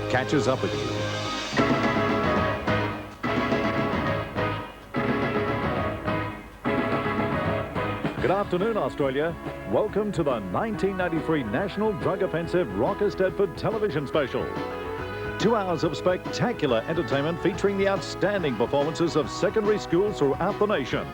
catches up with you. Good afternoon, Australia. Welcome to the 1993 National Drug Offensive Rock Eisteddfod television special. 2 hours of spectacular entertainment featuring the outstanding performances of secondary schools throughout the nation.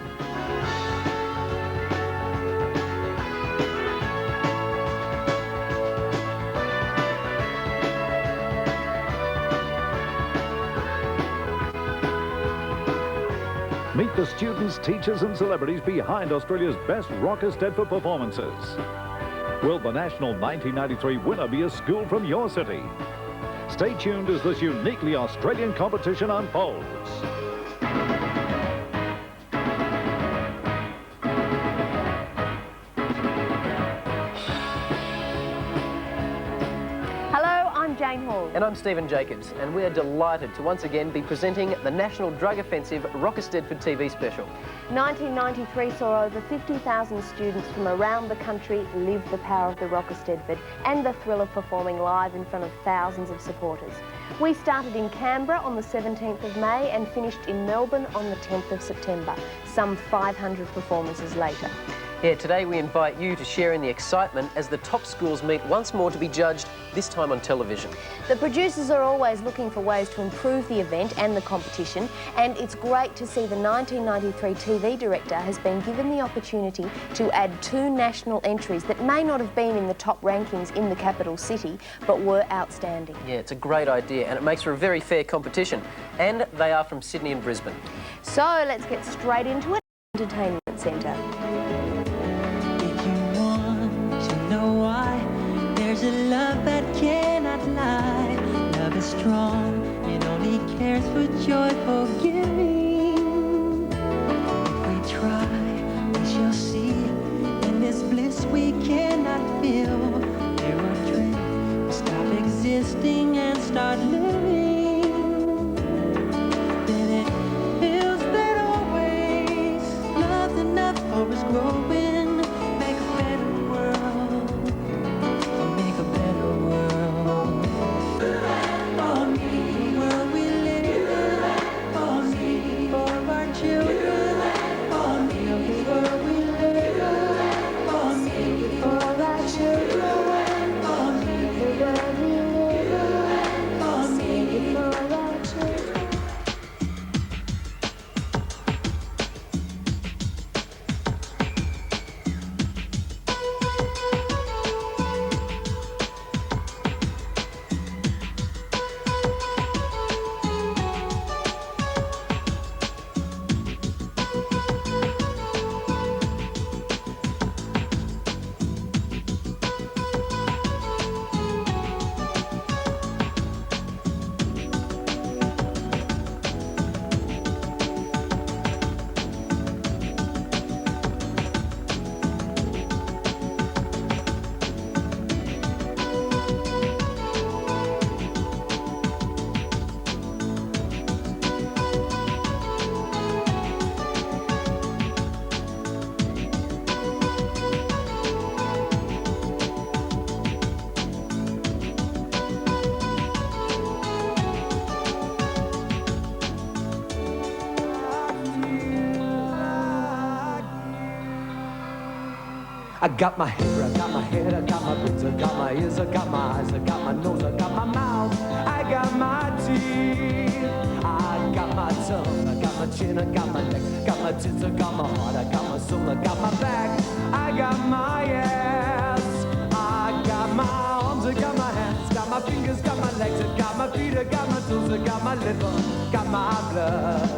Meet the students, teachers and celebrities behind Australia's best Rock Eisteddfod performances. Will the national 1993 winner be a school from your city? Stay tuned as this uniquely Australian competition unfolds. Jane Hall. And I'm Stephen Jacobs, and we are delighted to once again be presenting the National Drug Offensive Rock Eisteddfod TV special. 1993 saw over 50,000 students from around the country live the power of the Rock Eisteddfod and the thrill of performing live in front of thousands of supporters. We started in Canberra on the 17th of May and finished in Melbourne on the 10th of September, some 500 performances later. Yeah, today we invite you to share in the excitement as the top schools meet once more to be judged, this time on television. The producers are always looking for ways to improve the event and the competition, and it's great to see the 1993 TV director has been given the opportunity to add 2 national entries that may not have been in the top rankings in the capital city, but were outstanding. Yeah, it's a great idea, and it makes for a very fair competition. And they are from Sydney and Brisbane. So let's get straight into it. Entertainment Centre. There's a love that cannot lie. Love is strong, it only cares for joy, forgiving. If we try, we shall see. In this bliss we cannot feel. There are dreams, we stop existing and start living. Then it feels that always love's enough for us growing. I got my hair, I got my head, I got my boots, I got my ears, I got my eyes, I got my nose, I got my mouth, I got my teeth, I got my tongue, I got my chin, I got my neck, got my tits, I got my heart, I got my soul, I got my back, I got my ass, I got my arms, I got my hands, got my fingers, got my legs, I got my feet, I got my toes, I got my liver, got my blood,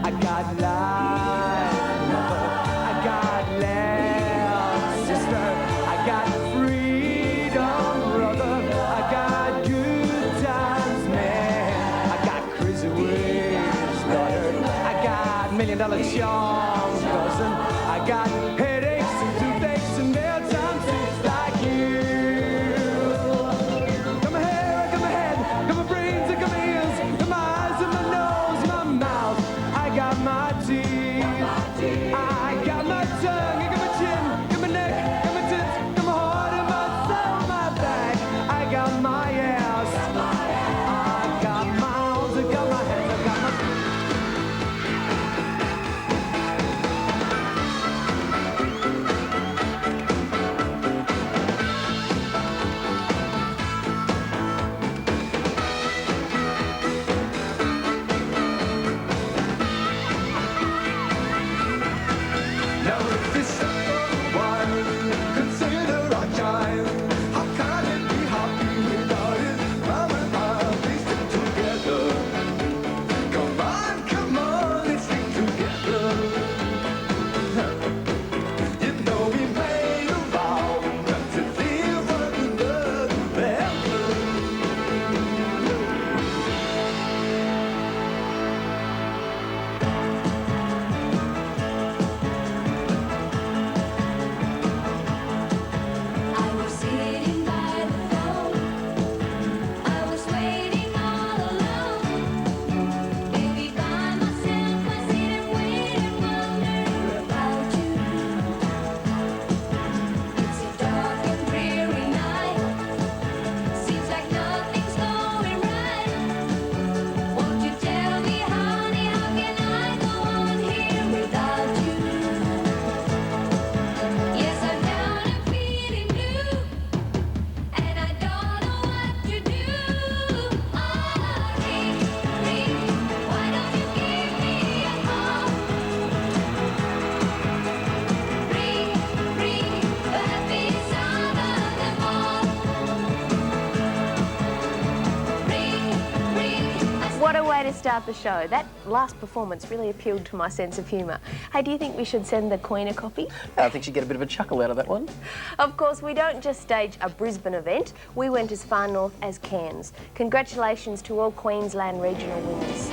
I got life, lover, I got love. I got freedom, brother. I got good times, man. I got crazy ways, daughter. I got $1 million charms, cousin. I got headaches and toothaches and bad times just like you. Got my hair, I got my head, got my brains, I got my ears, got my eyes and my nose, my mouth. I got my teeth. I got my tongue, I got my chin, got my neck. I got my ass, I way to start the show. That last performance really appealed to my sense of humour. Hey, do you think we should send the Queen a copy? I think she'd get a bit of a chuckle out of that one. Of course, we don't just stage a Brisbane event. We went as far north as Cairns. Congratulations to all Queensland regional winners.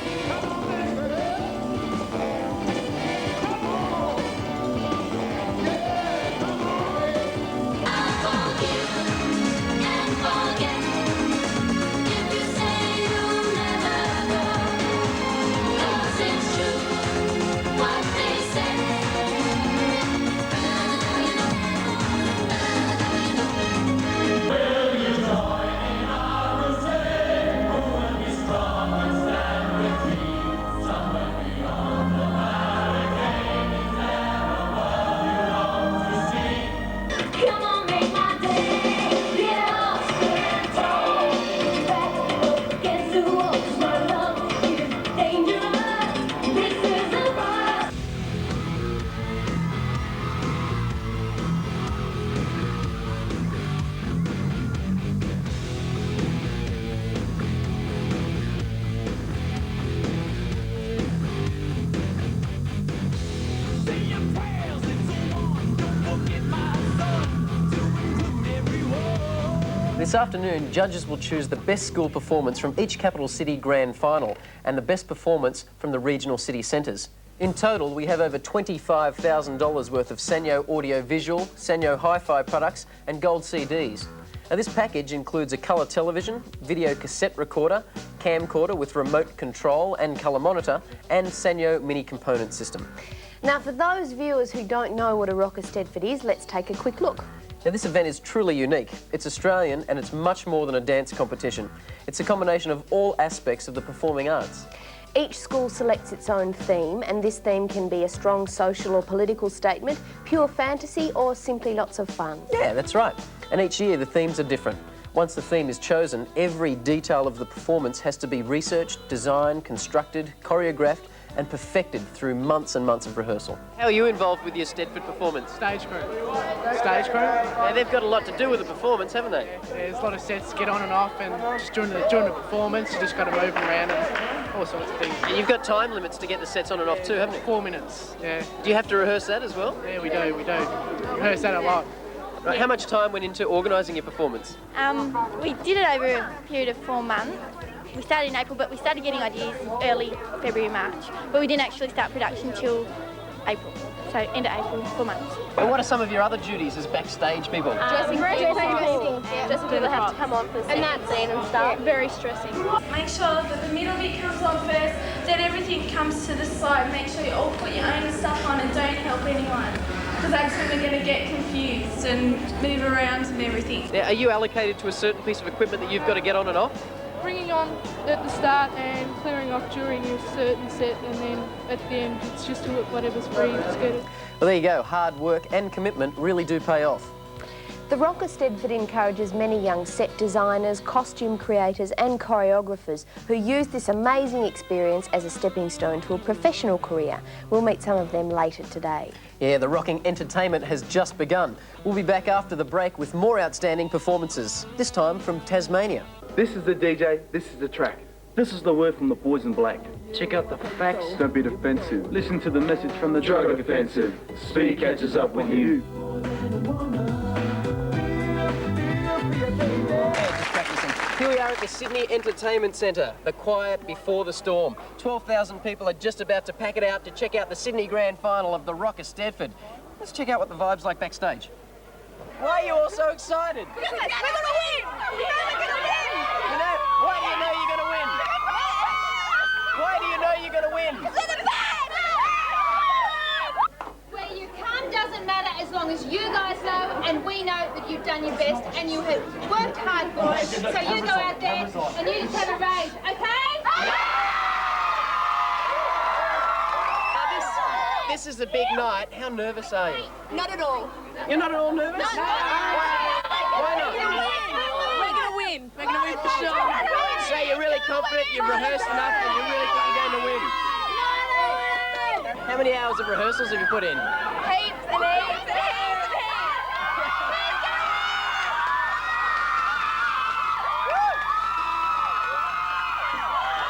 This afternoon, judges will choose the best school performance from each capital city grand final and the best performance from the regional city centres. In total, we have over $25,000 worth of Sanyo audio-visual, Sanyo hi-fi products and gold CDs. Now, this package includes a colour television, video cassette recorder, camcorder with remote control and colour monitor, and Sanyo mini component system. Now, for those viewers who don't know what a Rock Eisteddfod is, let's take a quick look. Now, this event is truly unique. It's Australian and it's much more than a dance competition. It's a combination of all aspects of the performing arts. Each school selects its own theme, and this theme can be a strong social or political statement, pure fantasy, or simply lots of fun. Yeah, that's right. And each year the themes are different. Once the theme is chosen, every detail of the performance has to be researched, designed, constructed, choreographed, and perfected through months and months of rehearsal. How are you involved with your Eisteddfod performance? Stage crew. Stage crew? Yeah, they've got a lot to do with the performance, haven't they? Yeah, there's a lot of sets to get on and off, and just during the performance, you just got to move around and all sorts of things. You've got time limits to get the sets on and off too, haven't you? 4 minutes, yeah. Do you have to rehearse that as well? Yeah, we do. Rehearse that a lot. Right, how much time went into organising your performance? We did it over a period of 4 months. We started in April, but we started getting ideas early February, March. But we didn't actually start production till April. So end of April, 4 months. And what are some of your other duties as backstage people? Dressing people. Dressing people have to come on for the second scene and stuff. Very stressing. Make sure that the middle bit comes on first, then everything comes to the side. Make sure you all put your own stuff on and don't help anyone, because that's when they're going to get confused and move around and everything. Now, are you allocated to a certain piece of equipment that you've got to get on and off? Bringing on at the start and clearing off during a certain set, and then at the end it's just whatever's free, just get it. Well, there you go. Hard work and commitment really do pay off. The Rock Eisteddfod encourages many young set designers, costume creators and choreographers who use this amazing experience as a stepping stone to a professional career. We'll meet some of them later today. Yeah, the rocking entertainment has just begun. We'll be back after the break with more outstanding performances, this time from Tasmania. This is the DJ, this is the track. This is the word from the boys in black. Check out the facts. Don't be defensive. Listen to the message from the drug offensive. Speed catches up with you. Just practicing. Here we are at the Sydney Entertainment Centre, the quiet before the storm. 12,000 people are just about to pack it out to check out the Sydney Grand Final of the Rock Eisteddfod. Let's check out what the vibe's like backstage. Why are you all so excited? We're going to win! We know we're going to win! You know, why do you know you're going to win? Why do you know you're going to win? Because we're the best! Where you come doesn't matter as long as you guys know and we know that you've done your best and you have worked hard for it. So you go out there and you just have a rage, okay? This is a big night. How nervous are you? Not at all. You're not at all nervous? No. Why not? We're going to win. We're going to win for sure. So you're really confident, you've rehearsed enough, and you really think you're going to win? How many hours of rehearsals have you put in? Heaps and heaps and heaps and heaps.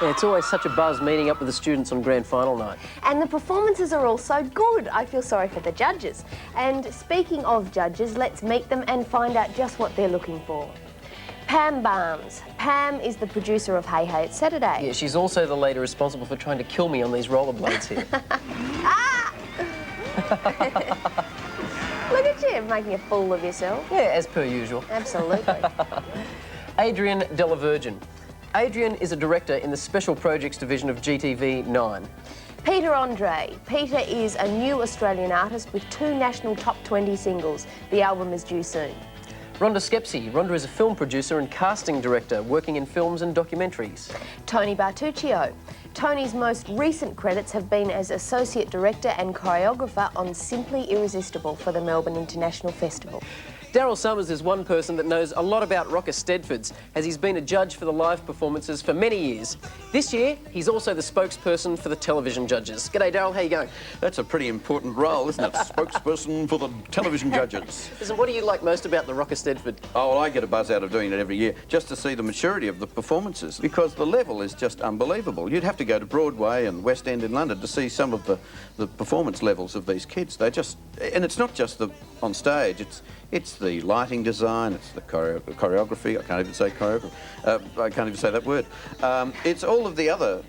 Yeah, it's always such a buzz meeting up with the students on grand final night. And the performances are all so good. I feel sorry for the judges. And speaking of judges, let's meet them and find out just what they're looking for. Pam Barnes. Pam is the producer of Hey Hey It's Saturday. Yeah, she's also the lady responsible for trying to kill me on these rollerblades here. Ah! Look at you, making a fool of yourself. Yeah, as per usual. Absolutely. Adrian Della Virgin. Adrian is a director in the Special Projects Division of GTV 9. Peter Andre. Peter is a new Australian artist with 2 national top 20 singles. The album is due soon. Rhonda Skepsey. Rhonda is a film producer and casting director working in films and documentaries. Tony Bartuccio. Tony's most recent credits have been as Associate Director and Choreographer on Simply Irresistible for the Melbourne International Festival. Daryl Summers is one person that knows a lot about Rock Eisteddfods, as he's been a judge for the live performances for many years. This year, he's also the spokesperson for the television judges. G'day, Daryl, how you going? That's a pretty important role, isn't it? Spokesperson for the television judges. Listen, what do you like most about the Rock Eisteddfod? Oh, well, I get a buzz out of doing it every year, just to see the maturity of the performances, because the level is just unbelievable. You'd have to go to Broadway and West End in London to see some of the performance levels of these kids. They just... And it's not just on stage, it's the lighting design, it's the choreography. I can't even say choreography. I can't even say that word. It's all of the other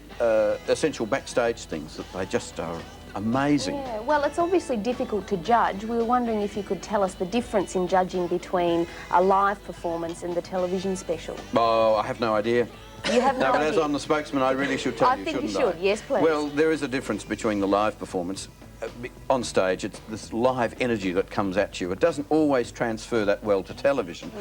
essential backstage things that they just are amazing. Yeah, well, it's obviously difficult to judge. We were wondering if you could tell us the difference in judging between a live performance and the television special. Oh, I have no idea. You have no but idea. as I'm the spokesman, I really should tell you, shouldn't I? I think you should, yes, please. Well, there is a difference between the live performance. On stage, it's this live energy that comes at you. It doesn't always transfer that well to television.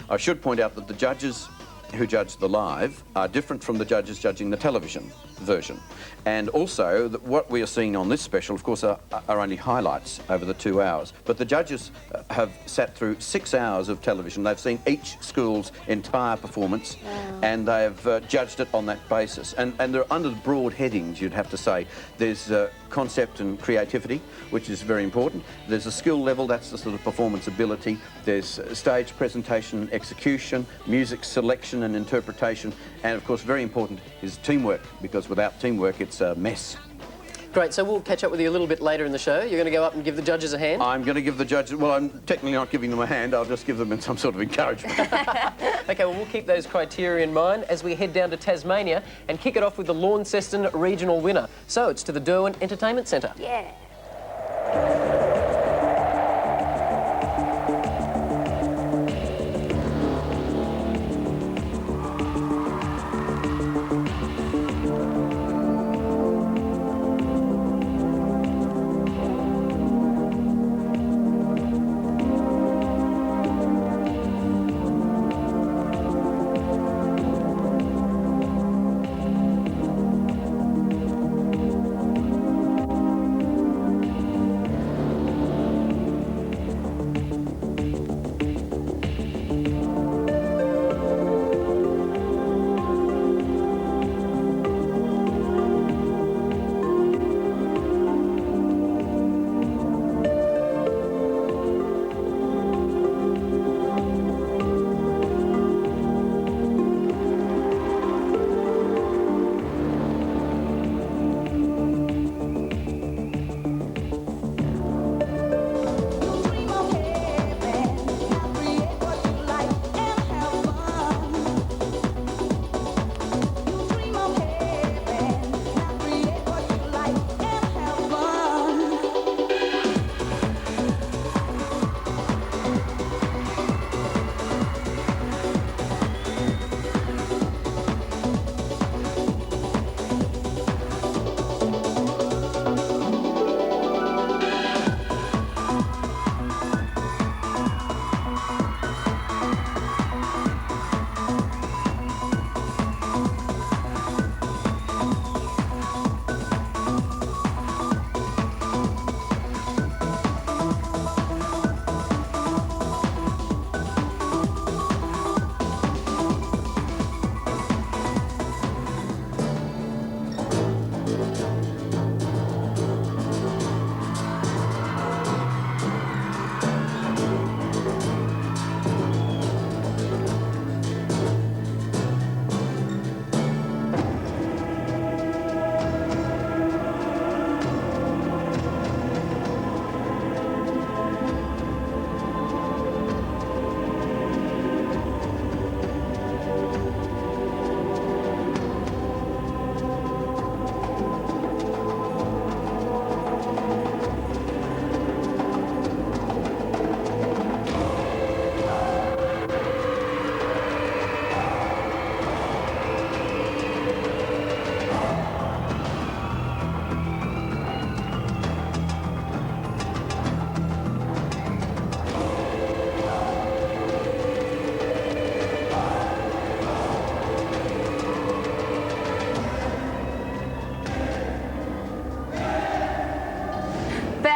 I should point out that the judges who judge the live are different from the judges judging the television version. And also, what we are seeing on this special, of course, are only highlights over the 2 hours. But the judges have sat through 6 hours of television. They've seen each school's entire performance, and they have judged it on that basis. And they're under the broad headings, you'd have to say. There's concept and creativity, which is very important. There's a skill level, that's the sort of performance ability. There's stage presentation and execution, music selection and interpretation, and of course very important is teamwork, because without teamwork it's a mess. Great, so we'll catch up with you a little bit later in the show. You're going to go up and give the judges a hand? I'm going to give the judges, well, I'm technically not giving them a hand, I'll just give them some sort of encouragement. OK, well, we'll keep those criteria in mind as we head down to Tasmania and kick it off with the Launceston regional winner. So it's to the Derwent Entertainment Centre. Yeah.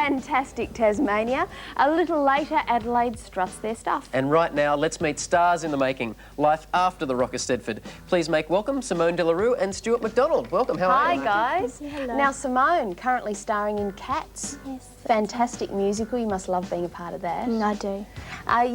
fantastic Tasmania. A little later, Adelaide struts their stuff. And right now, let's meet stars in the making, life after the Rock Eisteddfod. Please make welcome Simone De La Rue and Stuart McDonald. Welcome, how are you? Hi, guys. Hello. Now, Simone, currently starring in Cats. Yes. Fantastic musical. You must love being a part of that. I do.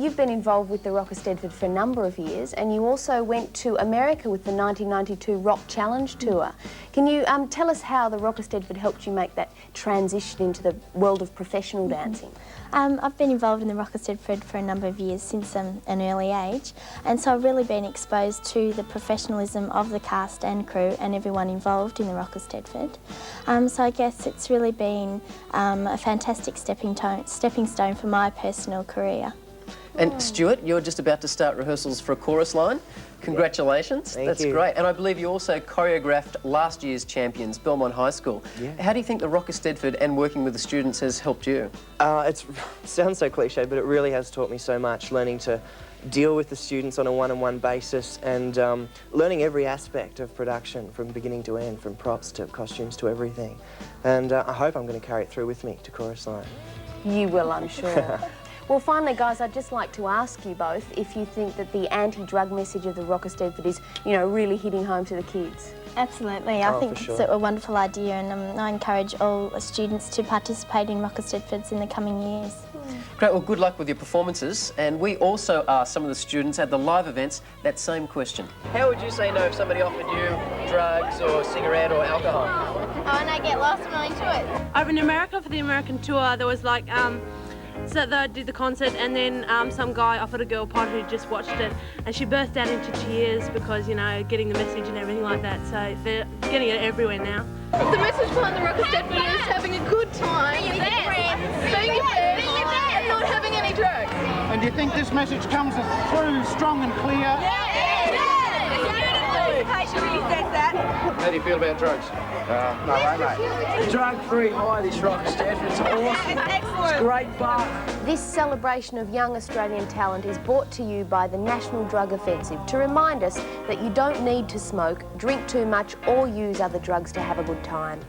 You've been involved with the Rock Eisteddfod for a number of years, and you also went to America with the 1992 Rock Challenge Tour. Can you tell us how the Rock Eisteddfod helped you make that transition into the world of professional dancing? I've been involved in the Rock Eisteddfod for a number of years since an early age, and so I've really been exposed to the professionalism of the cast and crew and everyone involved in the Rock Eisteddfod. So I guess it's really been a fantastic stepping stone for my personal career. And Stuart, you're just about to start rehearsals for a chorus line. Congratulations. Thank That's you. great. And I believe you also choreographed last year's champions, Belmont High School. Yeah. How do you think the Rock Eisteddfod and working with the students has helped you? It sounds so cliche, but it really has taught me so much, learning to deal with the students on a one-on-one basis and learning every aspect of production from beginning to end, from props to costumes to everything. And I hope I'm going to carry it through with me to chorus line. You will, I'm sure. Well, finally, guys, I'd just like to ask you both if you think that the anti-drug message of the Rock Eisteddfod is, you know, really hitting home to the kids. Absolutely. I think it's a wonderful idea, and I encourage all students to participate in Rock Eisteddfods in the coming years. Great, well, good luck with your performances. And we also asked some of the students at the live events that same question. How would you say no if somebody offered you drugs or cigarette or alcohol? Oh, and I get lost when I'm into it. Over in America for the American tour, there was like, so they did the concert, and then some guy offered a girl pot who just watched it, and she burst out into tears because, you know, getting the message and everything like that. So they're getting it everywhere now. The message behind the Rock Eisteddfod is having a good time with your friends, being your best, and not having any drugs. And do you think this message comes through strong and clear? Yeah. How do you feel about drugs? No way, mate. Drug-free high, this Rock Eisteddfod. It's awesome. Excellent. It's great fun. This celebration of young Australian talent is brought to you by the National Drug Offensive to remind us that you don't need to smoke, drink too much or use other drugs to have a good time.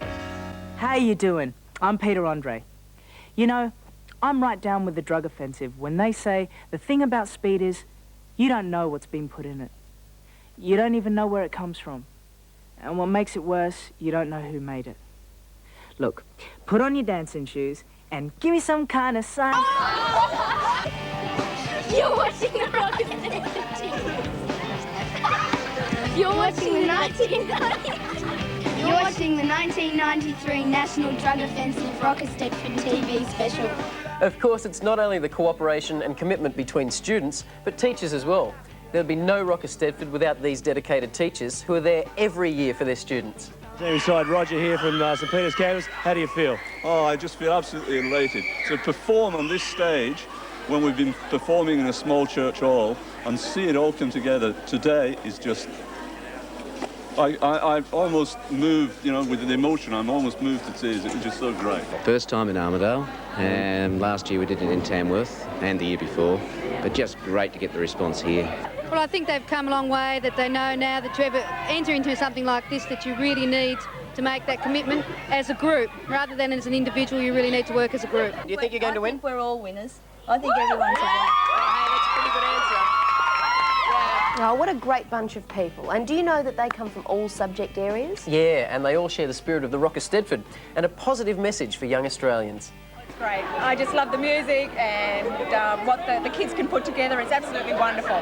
How you doing? I'm Peter Andre. You know, I'm right down with the Drug Offensive when they say the thing about speed is you don't know what's been put in it. You don't even know where it comes from. And what makes it worse, you don't know who made it. Look, put on your dancing shoes and give me some kind of sign. Oh! You're watching the Rock Eisteddfod. You're watching the 1993 National Drug Offensive Rock Eisteddfod TV special. Of course, it's not only the cooperation and commitment between students, but teachers as well. There'd be no Rock Eisteddfod without these dedicated teachers who are there every year for their students. Team side, Roger here from St Peter's campus. How do you feel? Oh, I just feel absolutely elated. To perform on this stage when we've been performing in a small church hall and see it all come together today is just... I've almost moved, you know, with the emotion, I'm almost moved to tears. It was just so great. First time in Armidale, and last year we did it in Tamworth and the year before, but just great to get the response here. Well, I think they've come a long way, that they know now that to ever enter into something like this, that you really need to make that commitment as a group. Rather than as an individual, you really need to work as a group. Do you think you're going to win? I think we're all winners. I think everyone's a winner. Hey, that's a pretty good answer. Oh, what a great bunch of people. And do you know that they come from all subject areas? Yeah, and they all share the spirit of the Rock Eisteddfod and a positive message for young Australians. Great. I just love the music and what the kids can put together. It's absolutely wonderful.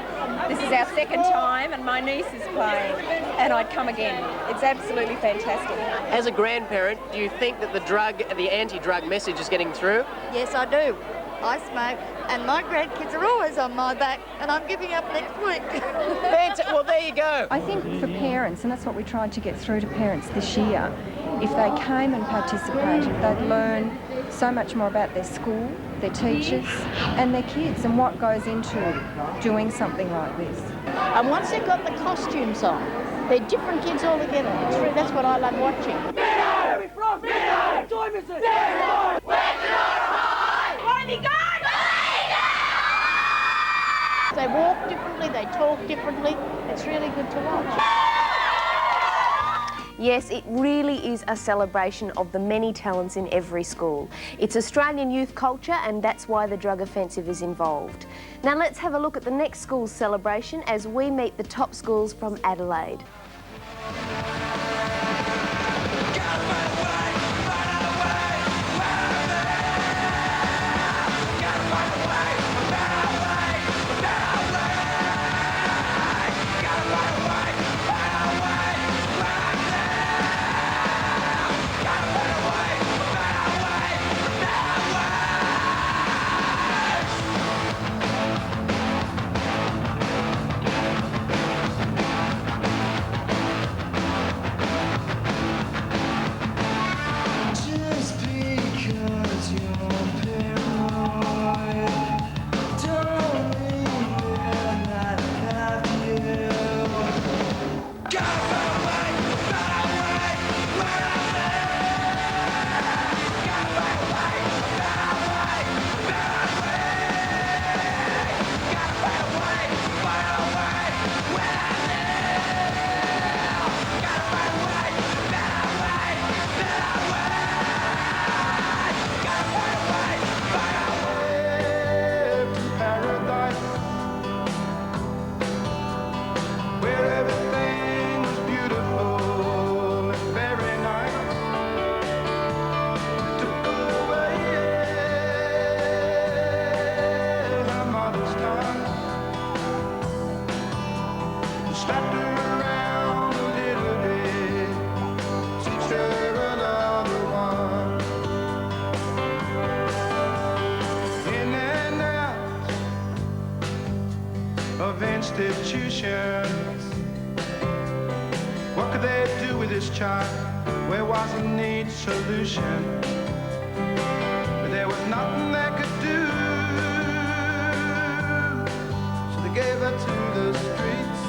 This is our second time and my niece is playing and I'd come again. It's absolutely fantastic. As a grandparent, do you think that the anti-drug message is getting through? Yes, I do. I smoke and my grandkids are always on my back and I'm giving up next week. Well, there you go. I think for parents, and that's what we tried to get through to parents this year, if they came and participated, they'd learn so much more about their school, their teachers and their kids and what goes into doing something like this. And once they've got the costumes on, they're different kids altogether. That's what I love watching. Where are we from? What time is it? What have you got? They walk differently, they talk differently. It's really good to watch. Yes, it really is a celebration of the many talents in every school. It's Australian youth culture, and that's why the drug offensive is involved. Now let's have a look at the next school's celebration as we meet the top schools from Adelaide. Of institutions. What could they do with this child? Where was a neat solution? But there was nothing they could do. So they gave her to the streets,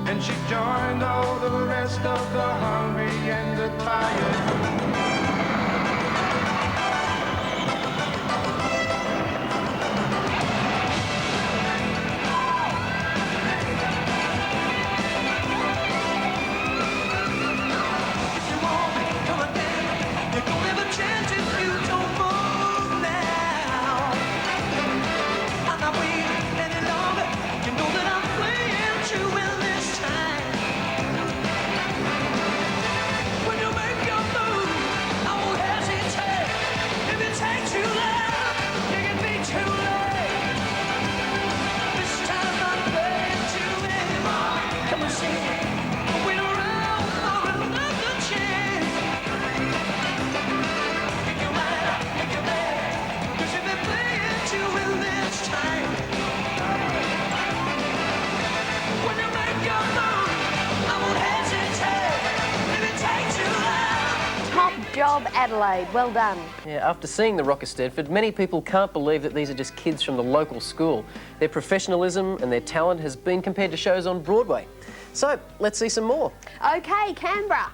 and she joined all the rest of the hungry and the tired. Job, Adelaide. Well done. Yeah, after seeing the Rock Eisteddfod, many people can't believe that these are just kids from the local school. Their professionalism and their talent has been compared to shows on Broadway. So, let's see some more. OK, Canberra.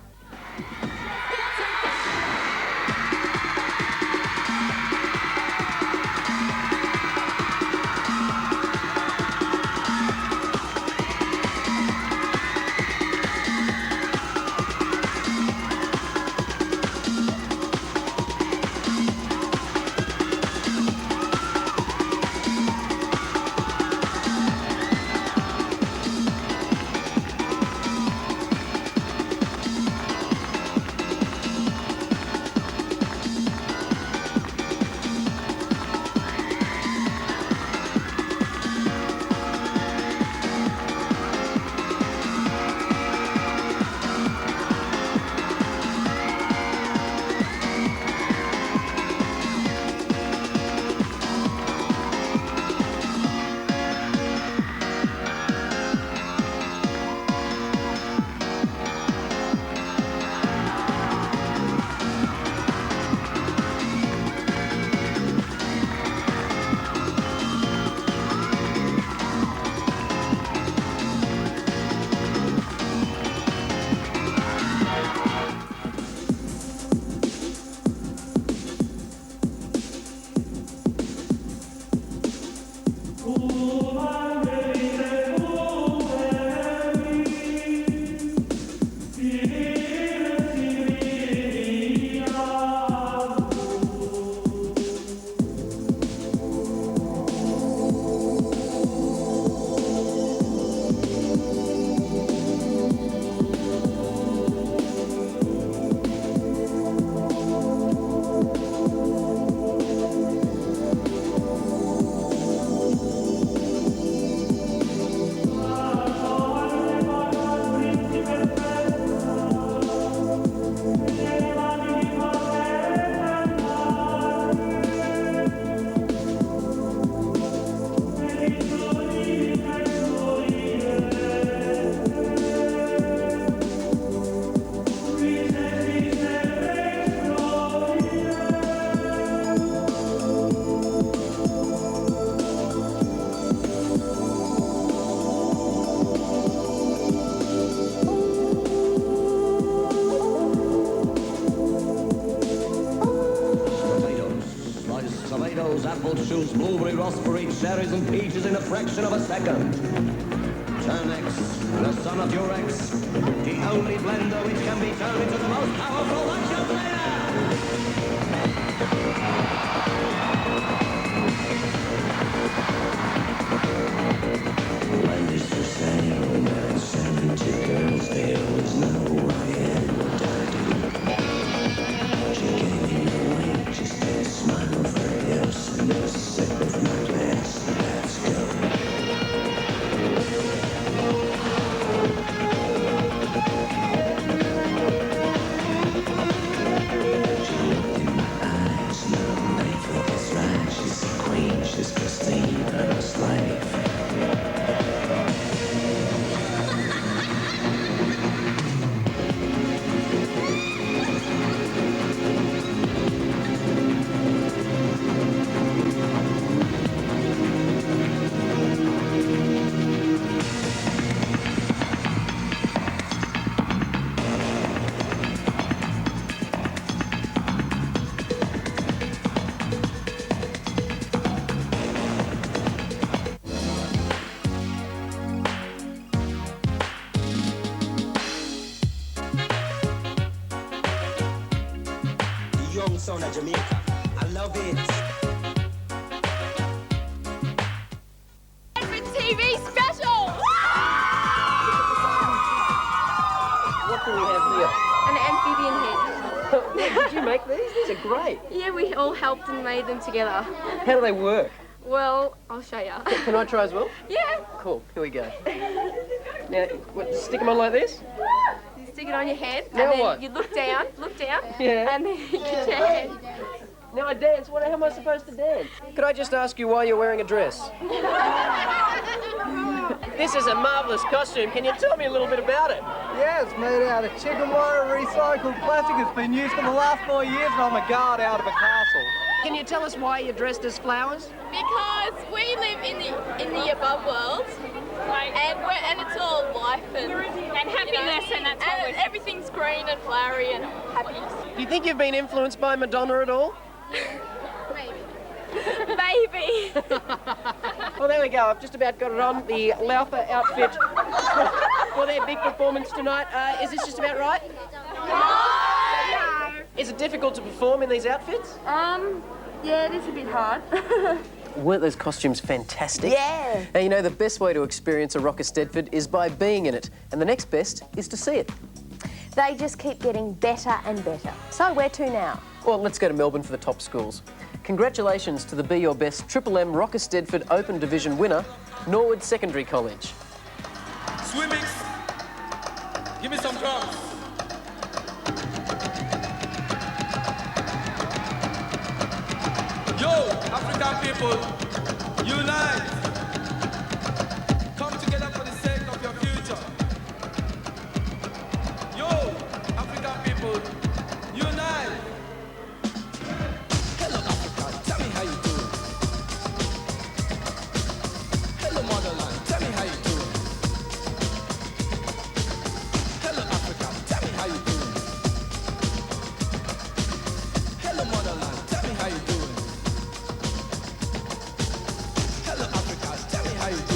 choose blueberry, raspberry, cherries and peaches in a fraction of a second. Turn X, the son of your ex, the only blender which can be turned into the most powerful action player. Blenders for sale, about 70 girls, they always know who I am, what I do. She gave me no wink, just a smile for yes, and there's a sip of my glass. Let's go. She looked in my eyes, no name for this right. She's a queen, she's pristine, I'm a slave. Young son of Jamaica, I love it. TV special! What do we have here? An amphibian head. Did you make these? These are great. Yeah, we all helped and made them together. How do they work? Well, I'll show you. Can I try as well? Yeah. Cool, here we go. Now, what, just stick them on like this? You stick it on your head, Now and then what? you look down, Yeah. and then you get your head. Now I dance. How am I supposed to dance? Could I just ask you why you're wearing a dress? This is a marvellous costume. Can you tell me a little bit about it? Yeah, it's made out of chicken wire, recycled plastic. It's been used for the last 4 years, and I'm a guard out of a castle. Can you tell us why you're dressed as flowers? Because we live in the above world, and it's all life and happiness, and everything's green and flowery and happy. Do you think you've been influenced by Madonna at all? Maybe. Well, there we go. I've just about got it on. The Laufer outfit for their big performance tonight. Is this just about right? No. Is it difficult to perform in these outfits? Yeah, it is a bit hard. Weren't those costumes fantastic? Yeah. Now, you know, the best way to experience a Rock Eisteddfod is by being in it, and the next best is to see it. They just keep getting better and better. So where to now? Well, let's go to Melbourne for the top schools. Congratulations to the Be Your Best Triple M Rock Eisteddfod Open Division winner, Norwood Secondary College. Swimming. Give me some drums. Yo, African people, unite. Come together for the sake of your future. Yo, African people, unite. Hello, Africa, tell me how you doing. Hello, motherland, tell me how you doing. Hello, Africa, tell me how you doing. Hello, motherland, tell me how you doing. Hello, Africa, tell me how you doing.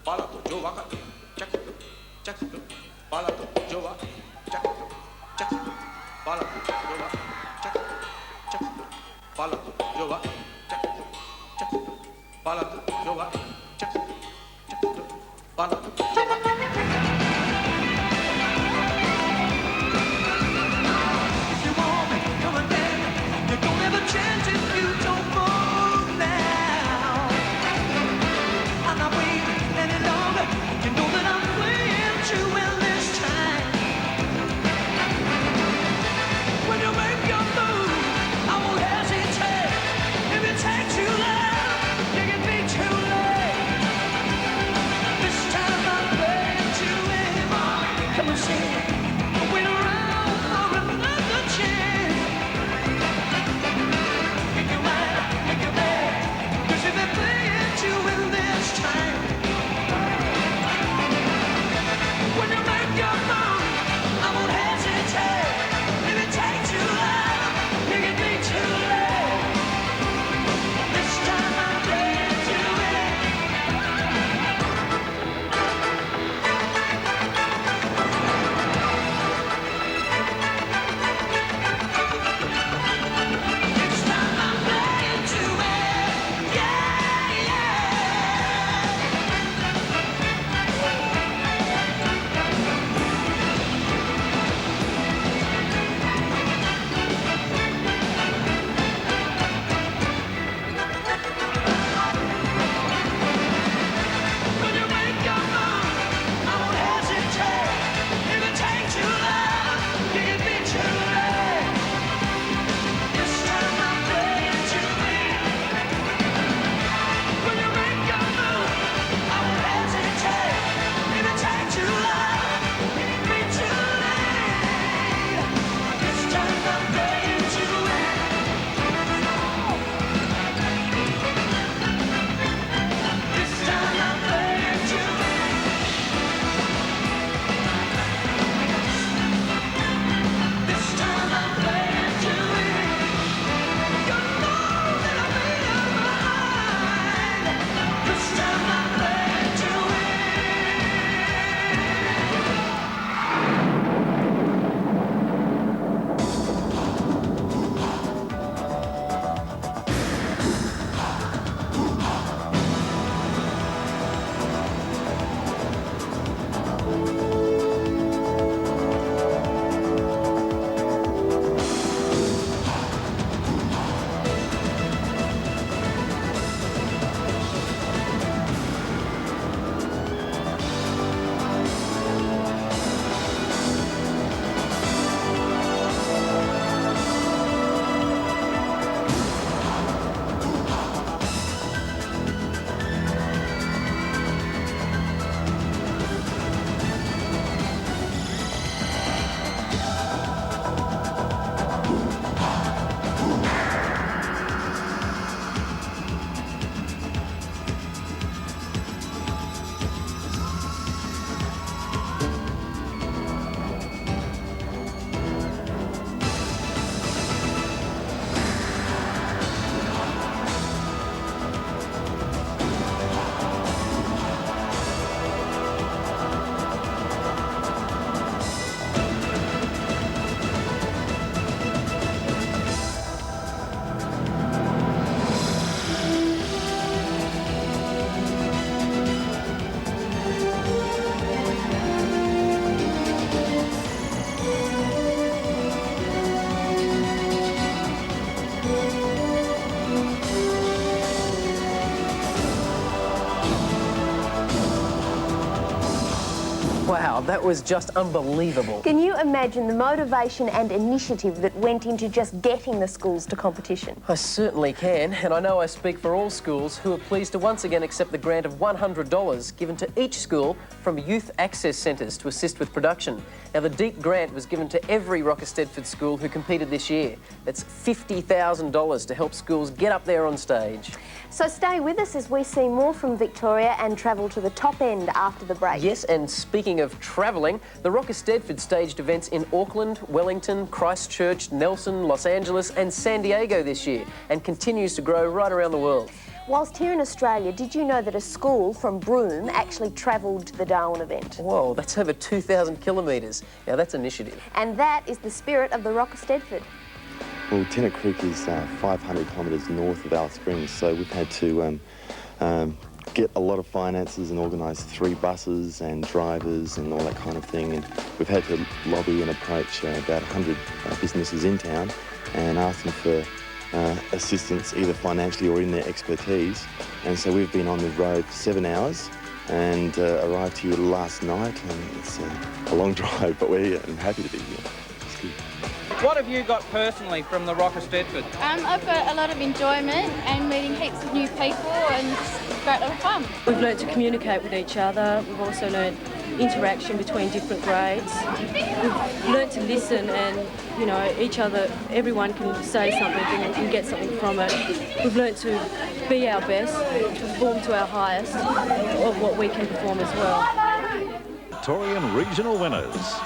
Palato, yo, bájate. Check, check, palato. Wow, that was just unbelievable. Can you imagine the motivation and initiative that went into just getting the schools to competition? I certainly can, and I know I speak for all schools who are pleased to once again accept the grant of $100 given to each school from youth access centres to assist with production. Now, the DEEP grant was given to every Rock Eisteddfod school who competed this year. That's $50,000 to help schools get up there on stage. So stay with us as we see more from Victoria and travel to the top end after the break. Yes, and speaking of travelling, the Rock Eisteddfod staged events in Auckland, Wellington, Christchurch, Nelson, Los Angeles and San Diego this year and continues to grow right around the world. Whilst here in Australia, did you know that a school from Broome actually travelled to the Darwin event? Whoa, that's over 2,000 kilometres. Now that's initiative. And that is the spirit of the Rock Eisteddfod. Well, Tennant Creek is 500 kilometres north of Alice Springs, so we've had to get a lot of finances and organise 3 buses and drivers and all that kind of thing. And we've had to lobby and approach about 100 businesses in town and ask them for assistance either financially or in their expertise. And so we've been on the road for 7 hours and arrived here last night, and it's a long drive, but we're happy to be here. It's good. What have you got personally from the Rock Eisteddfod? I've got a lot of enjoyment and meeting heaps of new people and just a great lot of fun. We've learnt to communicate with each other. We've also learnt interaction between different grades. We've learnt to listen and, you know, everyone can say something and can get something from it. We've learnt to be our best, to perform to our highest of what we can perform as well. Victorian regional winners.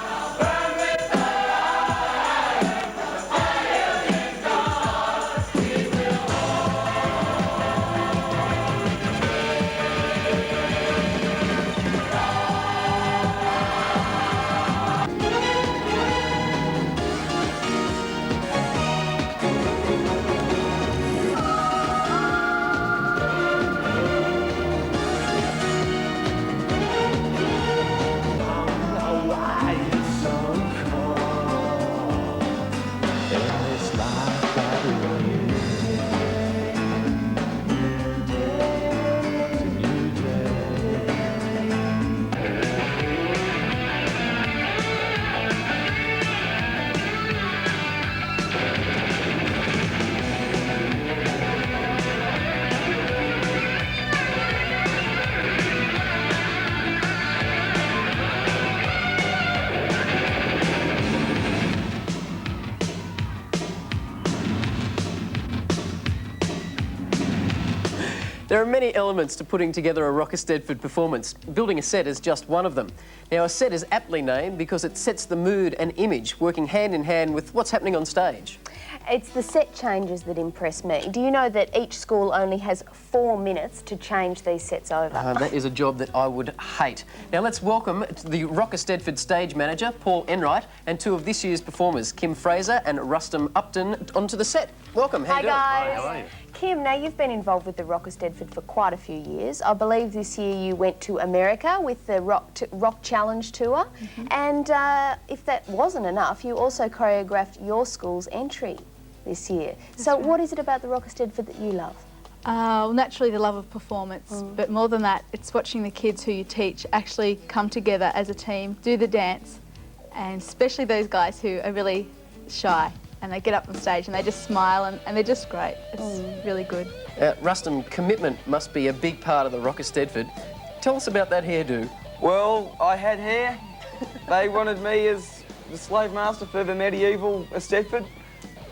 There are many elements to putting together a Rock Eisteddfod performance. Building a set is just one of them. Now, a set is aptly named because it sets the mood and image, working hand in hand with what's happening on stage. It's the set changes that impress me. Do you know that each school only has 4 minutes to change these sets over? That is a job that I would hate. Now let's welcome the Rock Eisteddfod stage manager, Paul Enright, and 2 of this year's performers, Kim Fraser and Rustam Upton, onto the set. Welcome. How you doing? Guys. How are you? Kim, now you've been involved with the Rock Eisteddfod for quite a few years. I believe this year you went to America with the Rock Challenge Tour. And if that wasn't enough, you also choreographed your school's entry this year. So what is it about the Rock Eisteddfod that you love? Well, naturally the love of performance, but more than that, it's watching the kids who you teach actually come together as a team, do the dance, and especially those guys who are really shy. And they get up on stage and they just smile and they're just great. It's really good. Rustam, commitment must be a big part of the Rock Eisteddfod. Tell us about that hairdo. Well, I had hair. They wanted me as the slave master for the medieval Eisteddfod.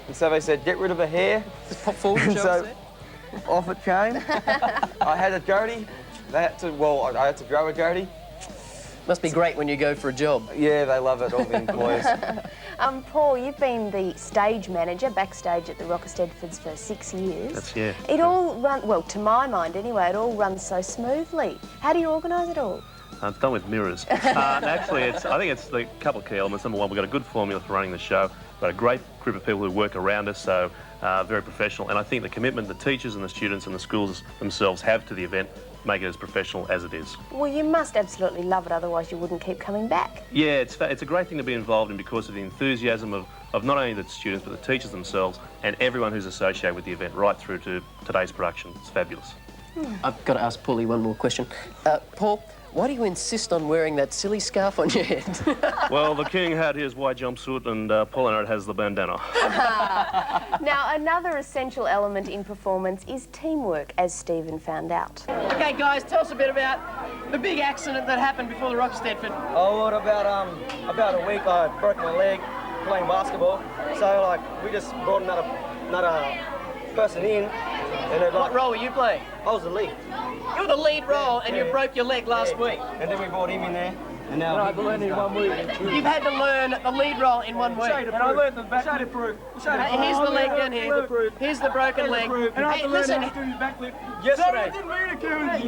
And so they said, get rid of the hair. Just pop forward and show us that. Off it came. I had a goatee. I had to grow a goatee. Must be great when you go for a job. Yeah, they love it, all the employees. Paul, you've been the stage manager backstage at the Rock Eisteddfods for 6 years. That's, yeah. It all runs, well, to my mind anyway, it all runs so smoothly. How do you organise it all? It's done with mirrors. Actually, I think it's a couple of key elements. Number one, we've got a good formula for running the show. We've got a great group of people who work around us, so very professional. And I think the commitment the teachers and the students and the schools themselves have to the event make it as professional as it is. Well, you must absolutely love it, otherwise you wouldn't keep coming back. Yeah, it's a great thing to be involved in because of the enthusiasm of not only the students but the teachers themselves and everyone who's associated with the event right through to today's production. It's fabulous. I've got to ask Paulie one more question. Paul, why do you insist on wearing that silly scarf on your head? Well, the king had his white jumpsuit and Paul Enright has the bandana. Now, another essential element in performance is teamwork, as Stephen found out. Okay, guys, tell us a bit about the big accident that happened before the Rock Eisteddfod. Oh, what about a week I broke my leg playing basketball. So, like, we just brought another person in. And what role were you playing? I was the lead. You were the lead role and you broke your leg last week. And then we brought him in there And I've learned in 1 week. You've had to learn the lead role in 1 week. And I learned the back. Shadow proof. Here's the leg down here. Here's the broken leg. And hey, listen. Yesterday.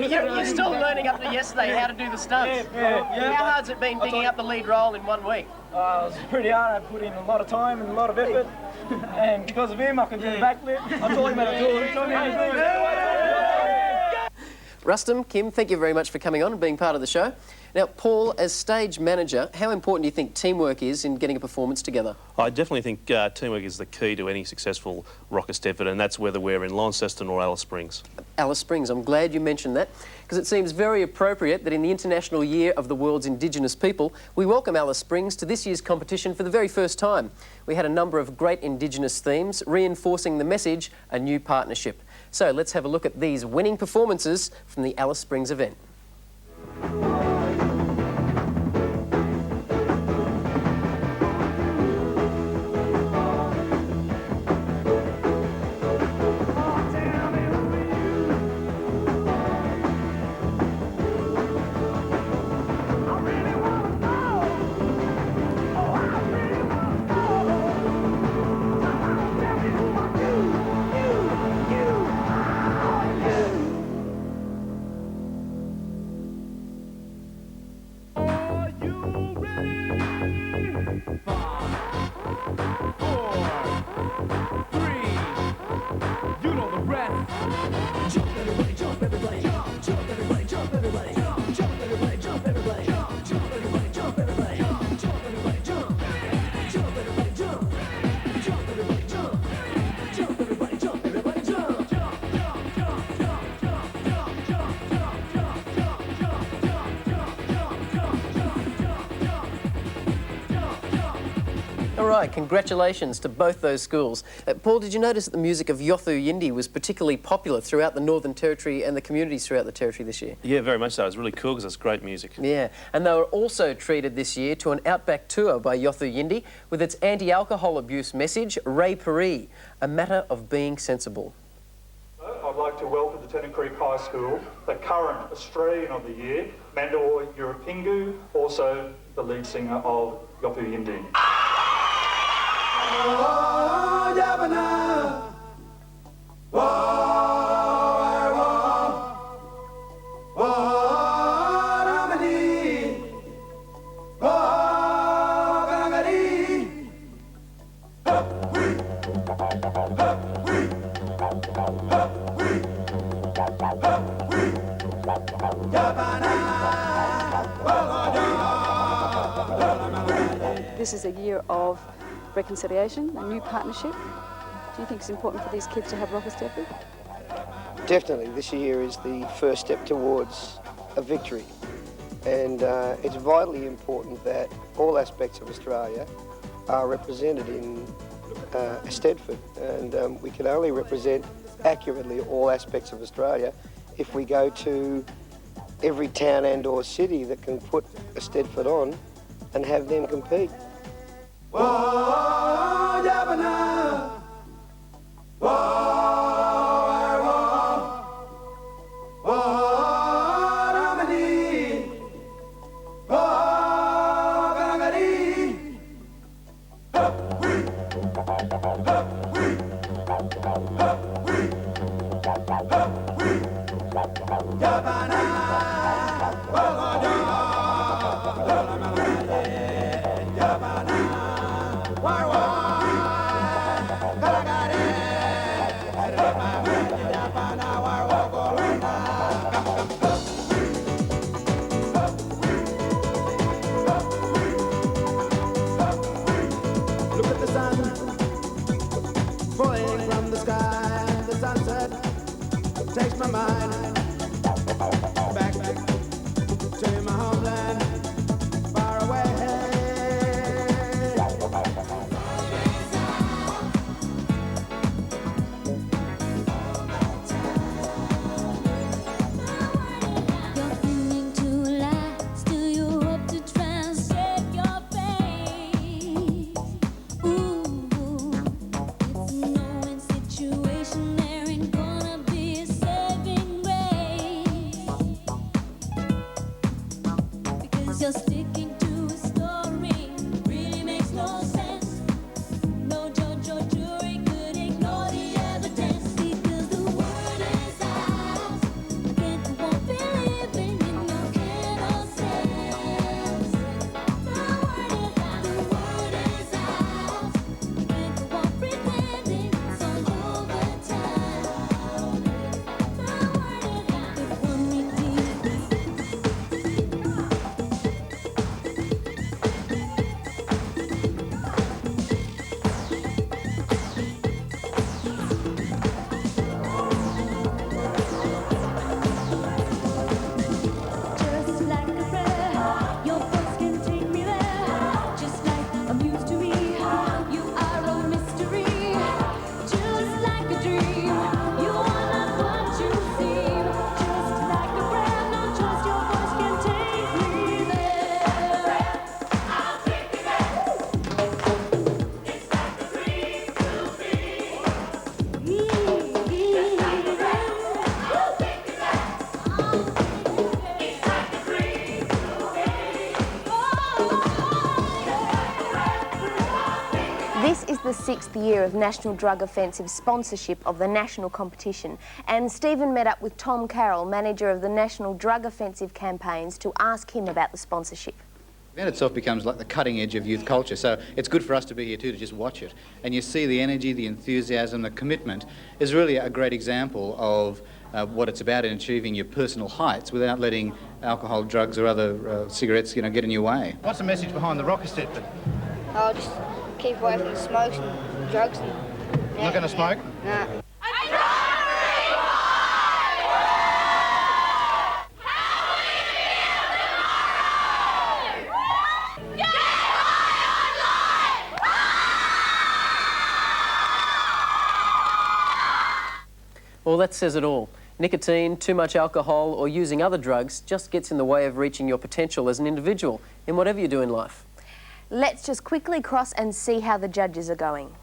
You're still learning up to yesterday how to do the stunts. How hard's it been digging up the lead role in 1 week? It was pretty hard. I put in a lot of time and a lot of effort. And because of him, I can do the backflip. I taught him how to do it. Rustam, Kim, thank you very much for coming on and being part of the show. Now, Paul, as stage manager, how important do you think teamwork is in getting a performance together? I definitely think teamwork is the key to any successful Rock Eisteddfod, and that's whether we're in Launceston or Alice Springs. Alice Springs, I'm glad you mentioned that, because it seems very appropriate that in the International Year of the World's Indigenous People, we welcome Alice Springs to this year's competition for the very first time. We had a number of great Indigenous themes, reinforcing the message, a new partnership. So let's have a look at these winning performances from the Alice Springs event. All right, congratulations to both those schools. Paul, did you notice that the music of Yothu Yindi was particularly popular throughout the Northern Territory and the communities throughout the Territory this year? Yeah, very much so. It was really cool because it's great music. Yeah, and they were also treated this year to an outback tour by Yothu Yindi with its anti-alcohol abuse message, Ray Pari, a matter of being sensible. I'd like to welcome to Tennant Creek High School the current Australian of the Year, Mandor Yurapingu, also the lead singer of Yothu Yindi. This is a year of reconciliation, a new partnership. Do you think it's important for these kids to have Rock Eisteddfod? Definitely. This year is the first step towards a victory. And it's vitally important that all aspects of Australia are represented in Eisteddfod. And we can only represent accurately all aspects of Australia if we go to every town and or city that can put Eisteddfod on and have them compete. Takes my mind back to my homeland, far away. You're clinging to lies, still you hope to try and save your face. Ooh, it's a no-win situation. There ain't gonna be a saving grace, because you're sticking 6th year of National Drug Offensive sponsorship of the national competition, and Stephen met up with Tom Carroll, manager of the National Drug Offensive campaigns, to ask him about the sponsorship. The event itself becomes like the cutting edge of youth culture, so it's good for us to be here too, to just watch it. And you see the energy, the enthusiasm, the commitment is really a great example of what it's about in achieving your personal heights without letting alcohol, drugs or other cigarettes, get in your way. What's the message behind the Rock Eisteddfod? I'll just keep away from the smokes and drugs. Not going to smoke? Nah. Well, that says it all. Nicotine, too much alcohol or using other drugs just gets in the way of reaching your potential as an individual in whatever you do in life. Let's just quickly cross and see how the judges are going.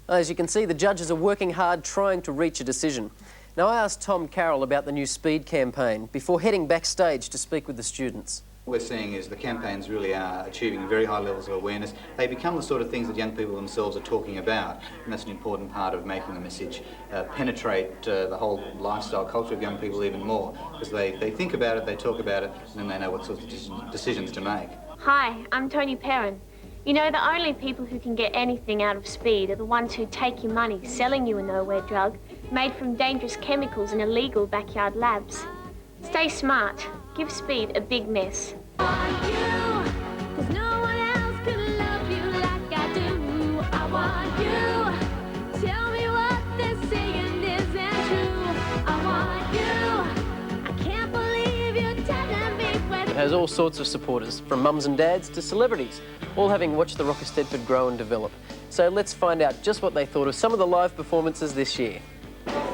As you can see, the judges are working hard trying to reach a decision. Now, I asked Tom Carroll about the new speed campaign before heading backstage to speak with the students. What we're seeing is the campaigns really are achieving very high levels of awareness. They become the sort of things that young people themselves are talking about, and that's an important part of making the message penetrate the whole lifestyle culture of young people even more, because they think about it, they talk about it, and then they know what sorts of decisions to make. Hi, I'm Tony Perrin. You know, the only people who can get anything out of speed are the ones who take your money, selling you a nowhere drug, made from dangerous chemicals in illegal backyard labs. Stay smart. Give speed a big mess. It has all sorts of supporters, from mums and dads to celebrities, all having watched the Rock Eisteddfod grow and develop. So let's find out just what they thought of some of the live performances this year.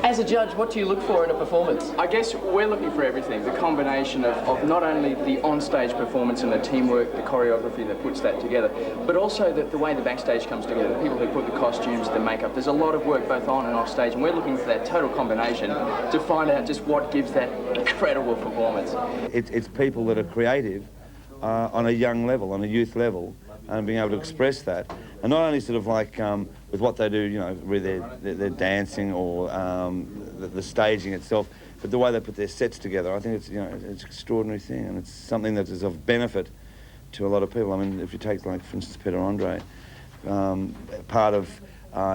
As a judge, what do you look for in a performance? I guess we're looking for everything. The combination of not only the on-stage performance and the teamwork, the choreography that puts that together, but also the way the backstage comes together, the people who put the costumes, the makeup. There's a lot of work both on and off stage, and we're looking for that total combination to find out just what gives that incredible performance. It's people that are creative on a young level, on a youth level, and being able to express that. And not only sort of like with what they do, where they're dancing or the staging itself, but the way they put their sets together. I think it's, it's an extraordinary thing, and it's something that is of benefit to a lot of people. I mean, if you take, like, for instance, Peter Andre, part of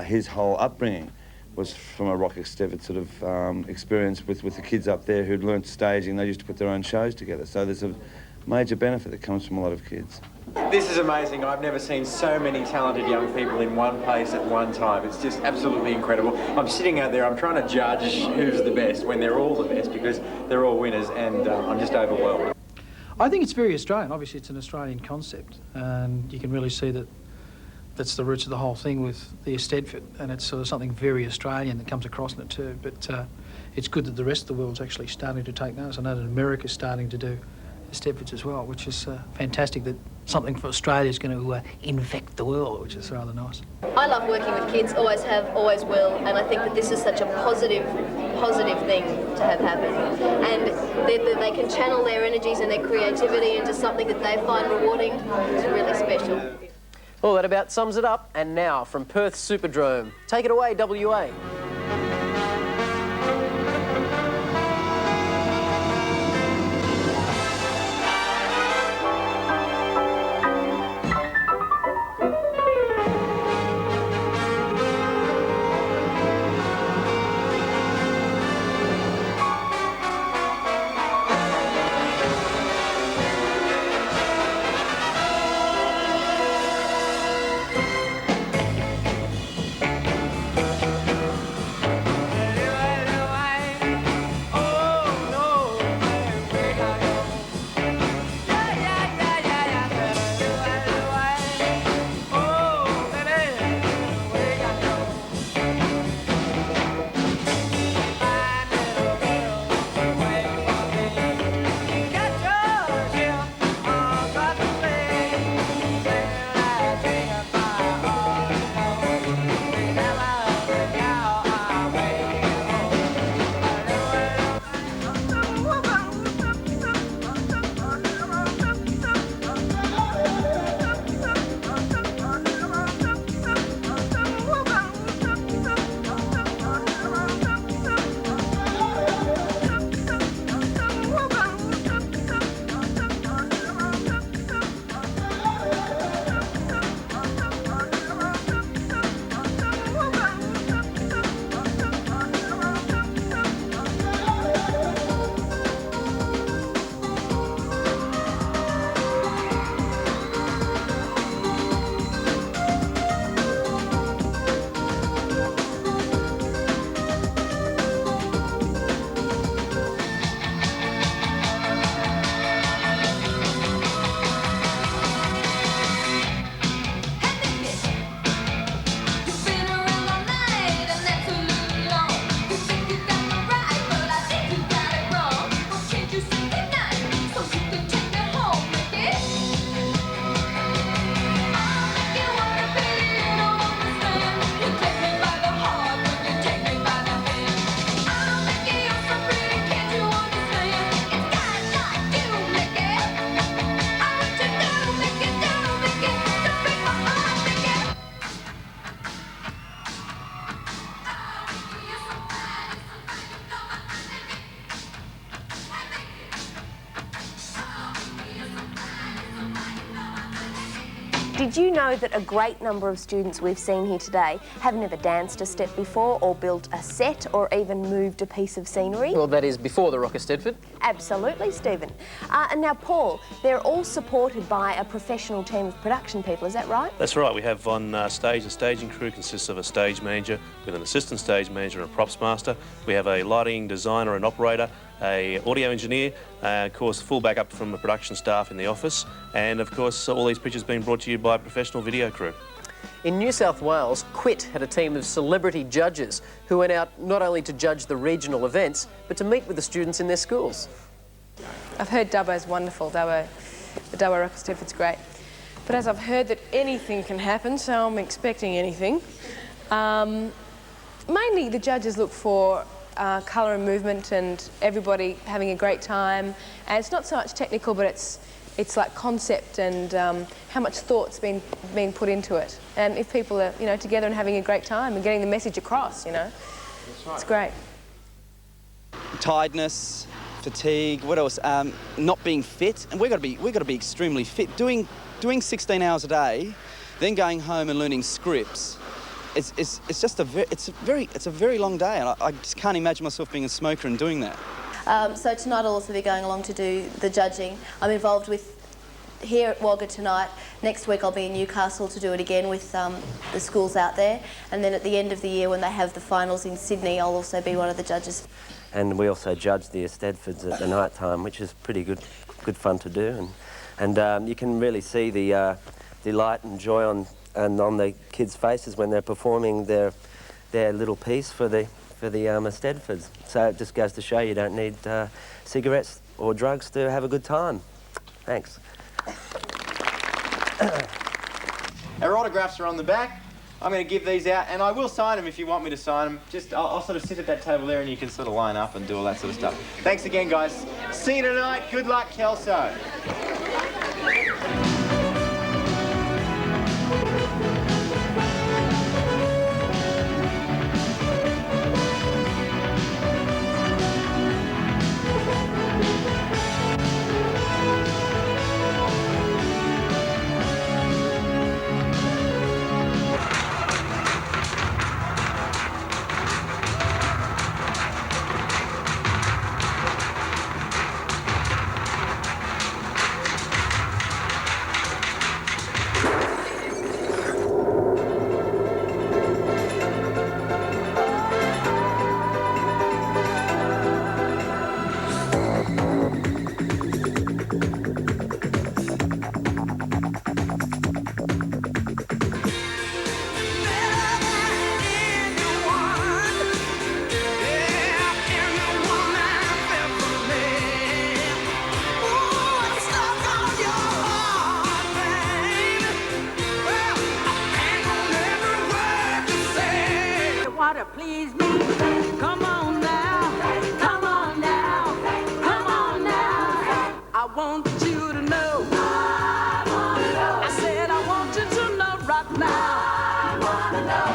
his whole upbringing was from a Rock Eisteddfod sort of experience with the kids up there who'd learnt staging. They used to put their own shows together. So there's a major benefit that comes from a lot of kids. This is amazing. I've never seen so many talented young people in one place at one time. It's just absolutely incredible. I'm sitting out there, I'm trying to judge who's the best when they're all the best, because they're all winners, and I'm just overwhelmed. I think it's very Australian. Obviously, it's an Australian concept, and you can really see that that's the roots of the whole thing with the Eisteddfod, and it's sort of something very Australian that comes across in it too. But it's good that the rest of the world's actually starting to take notice. I know that America's starting to do Eisteddfods as well, which is fantastic that something for Australia is going to infect the world, which is rather nice. I love working with kids, always have, always will, and I think that this is such a positive thing to have happen. And they can channel their energies and their creativity into something that they find rewarding. It's really special. Well, that about sums it up. And now, from Perth Superdrome, take it away, WA. Did you know that a great number of students we've seen here today have never danced a step before or built a set or even moved a piece of scenery? Well, that is before the Rock Eisteddfod. Absolutely, Stephen. And now, Paul, they're all supported by a professional team of production people, is that right? That's right. We have on stage, the staging crew consists of a stage manager with an assistant stage manager and a props master. We have a lighting designer and operator, a audio engineer, of course full backup from the production staff in the office, and of course all these pictures being brought to you by a professional video crew. In New South Wales, Quit had a team of celebrity judges who went out not only to judge the regional events, but to meet with the students in their schools. I've heard Dubbo's wonderful, the Dubbo Rock Eisteddfod's great. But as I've heard that anything can happen, so I'm expecting anything. Mainly the judges look for colour and movement and everybody having a great time. And it's not so much technical, but it's like concept and how much thought's been put into it. And if people are, you know, together and having a great time and getting the message across, you know, it's great. Tiredness, fatigue, what else? Not being fit, and we've got to be extremely fit. Doing 16 hours a day, then going home and learning scripts. It's just a very long day, and I just can't imagine myself being a smoker and doing that. So tonight I'll also be going along to do the judging. I'm involved with here at Wagga tonight. Next week I'll be in Newcastle to do it again with the schools out there, and then at the end of the year when they have the finals in Sydney, I'll also be one of the judges. And we also judge the Eisteddfods at the night time, which is pretty good fun to do, and you can really see the delight and joy on the kids' faces when they're performing their little piece for the Eisteddfods. So it just goes to show you don't need cigarettes or drugs to have a good time. Thanks. Our autographs are on the back. I'm going to give these out, and I will sign them if you want me to sign them. Just, I'll sort of sit at that table there and you can sort of line up and do all that sort of stuff. Thanks again, guys. See you tonight. Good luck, Kelso. Please me. Come on now, come on now, come on now. I want you to know. I want to know. I said I want you to know right now. I want to know.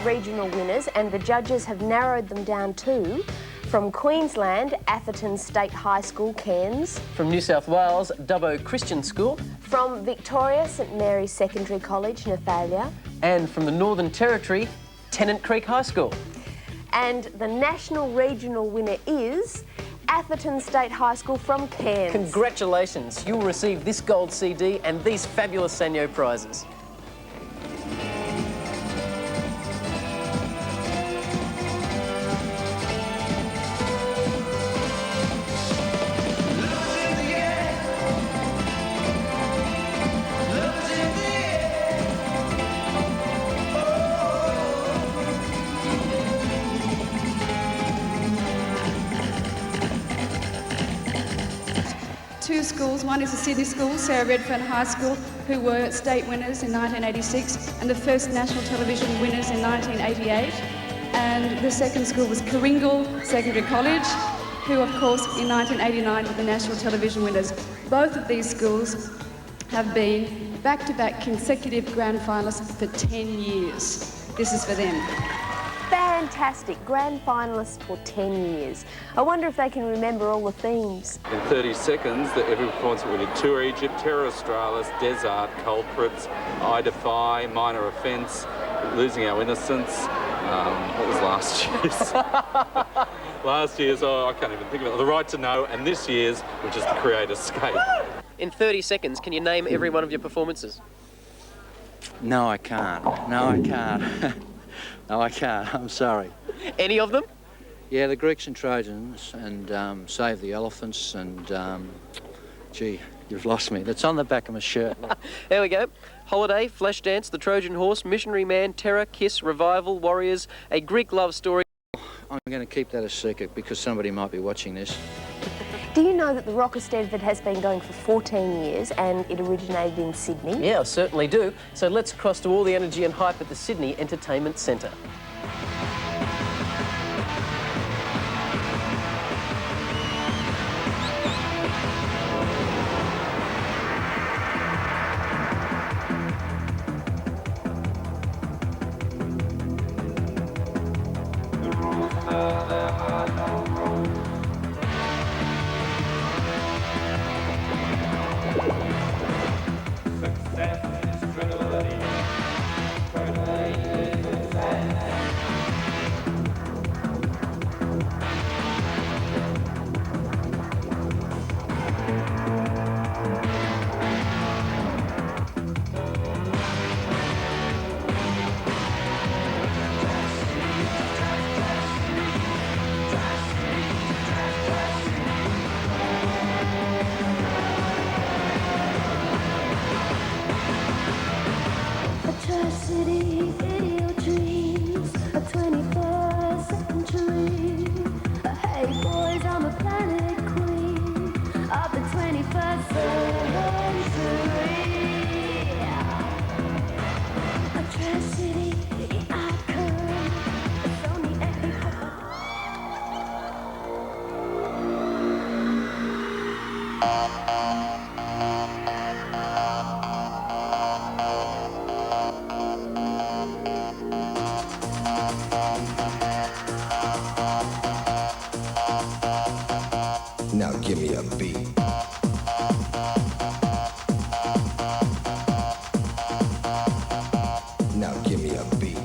regional winners, and the judges have narrowed them down to: from Queensland, Atherton State High School, Cairns. From New South Wales, Dubbo Christian School. From Victoria, St Mary's Secondary College, Nathalia. And from the Northern Territory, Tennant Creek High School. And the national regional winner is Atherton State High School from Cairns. Congratulations, you will receive this gold CD and these fabulous Sanyo prizes. Two schools, one is the Sydney School, Sarah Redfern High School, who were state winners in 1986 and the first national television winners in 1988. And the second school was Kooringal Secondary College, who of course in 1989 were the national television winners. Both of these schools have been back-to-back consecutive grand finalists for 10 years. This is for them. Fantastic, grand finalists for 10 years. I wonder if they can remember all the themes. In 30 seconds, every performance we did: Tour Egypt, Terra Australis, Desert, Culprits, I Defy, Minor Offence, Losing Our Innocence. What was last year's? Last year's, I can't even think of it. The Right to Know, and this year's, which is The Create Escape. In 30 seconds, can you name every one of your performances? No, I can't. No, I can't. No, I can't. I'm sorry. Any of them? Yeah, the Greeks and Trojans, and Save the Elephants, and gee, you've lost me. That's on the back of my shirt. There we go. Holiday, Flashdance, The Trojan Horse, Missionary Man, Terror, Kiss, Revival, Warriors, A Greek Love Story. I'm going to keep that a secret because somebody might be watching this. Do you know that the Rock Eisteddfod has been going for 14 years and it originated in Sydney? Yeah, I certainly do. So let's cross to all the energy and hype at the Sydney Entertainment Centre. Atrocity, video dreams, a 21st century. Hey boys, I'm a planet queen of the 21st century. Atrocity, I come. It's only Now give me a beat. Now give me a beat.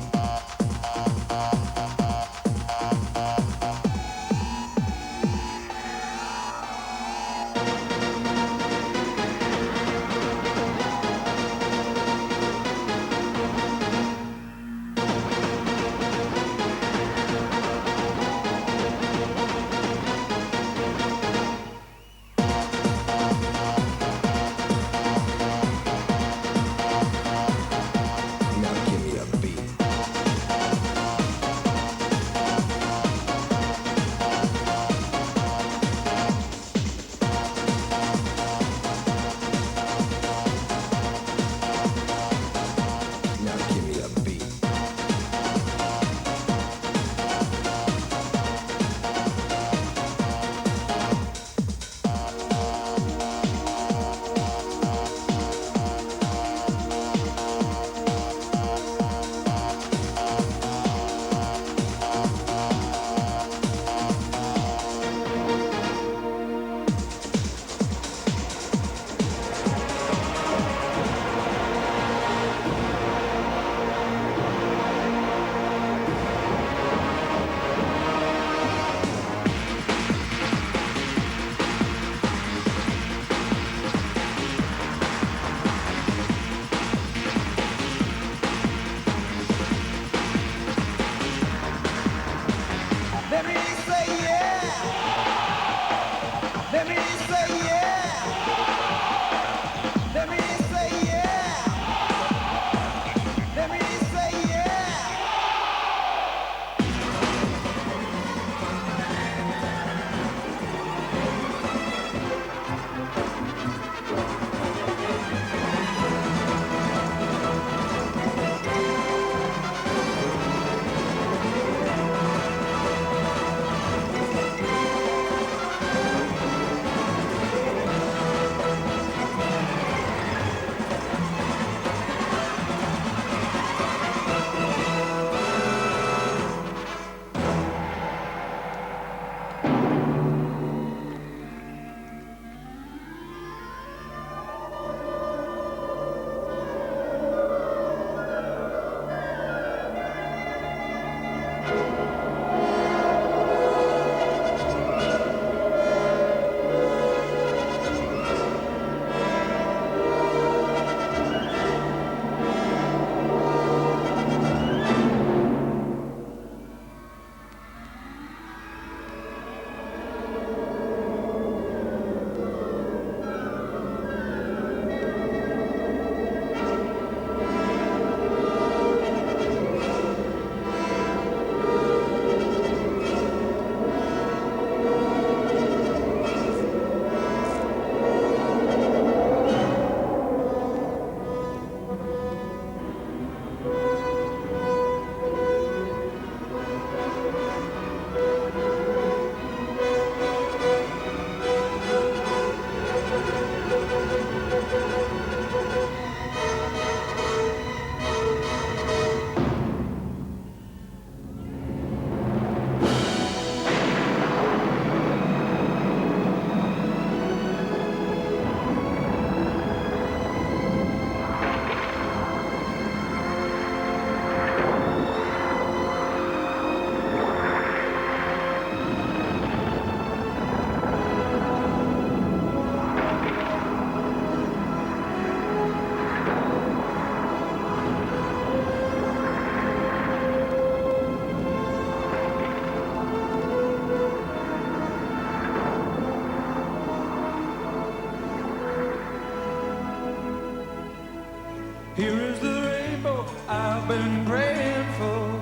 Here is the rainbow I've been praying for.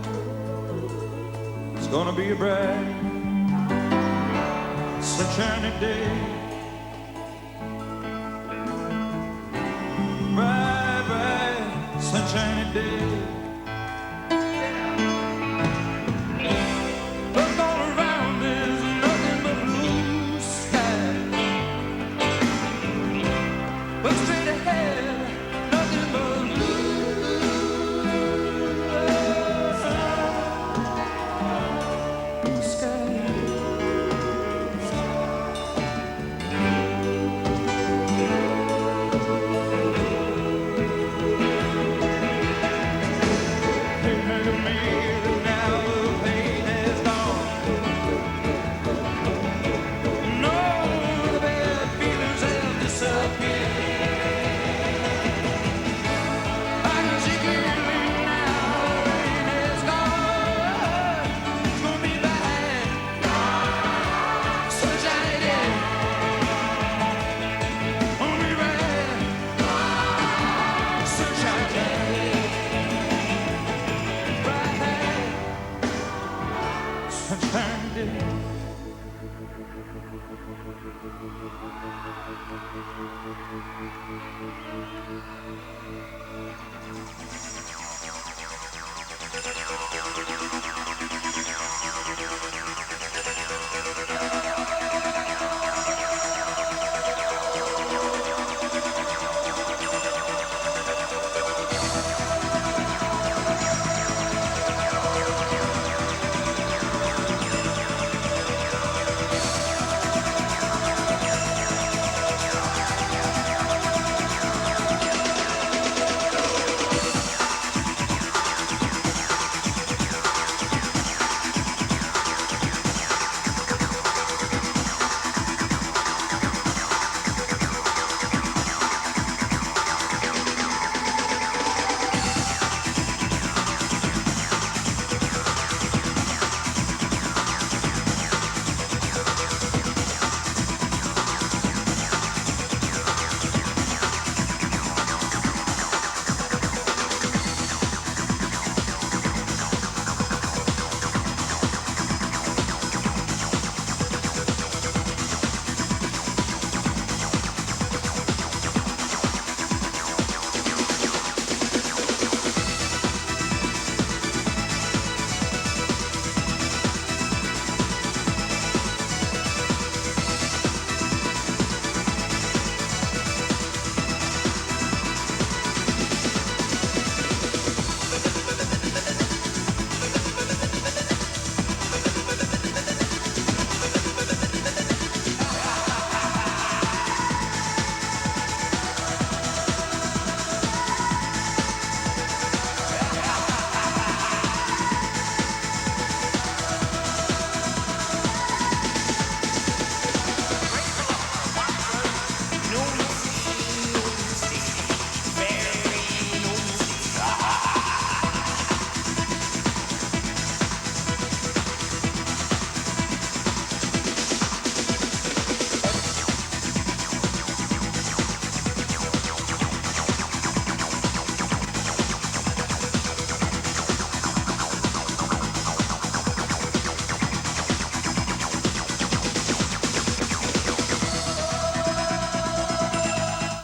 It's gonna be a bright, sunshiny day. Bright, bright, sunshiny day. Look all around, there's nothing but blue sky. Look straight ahead, nothing but blue sky.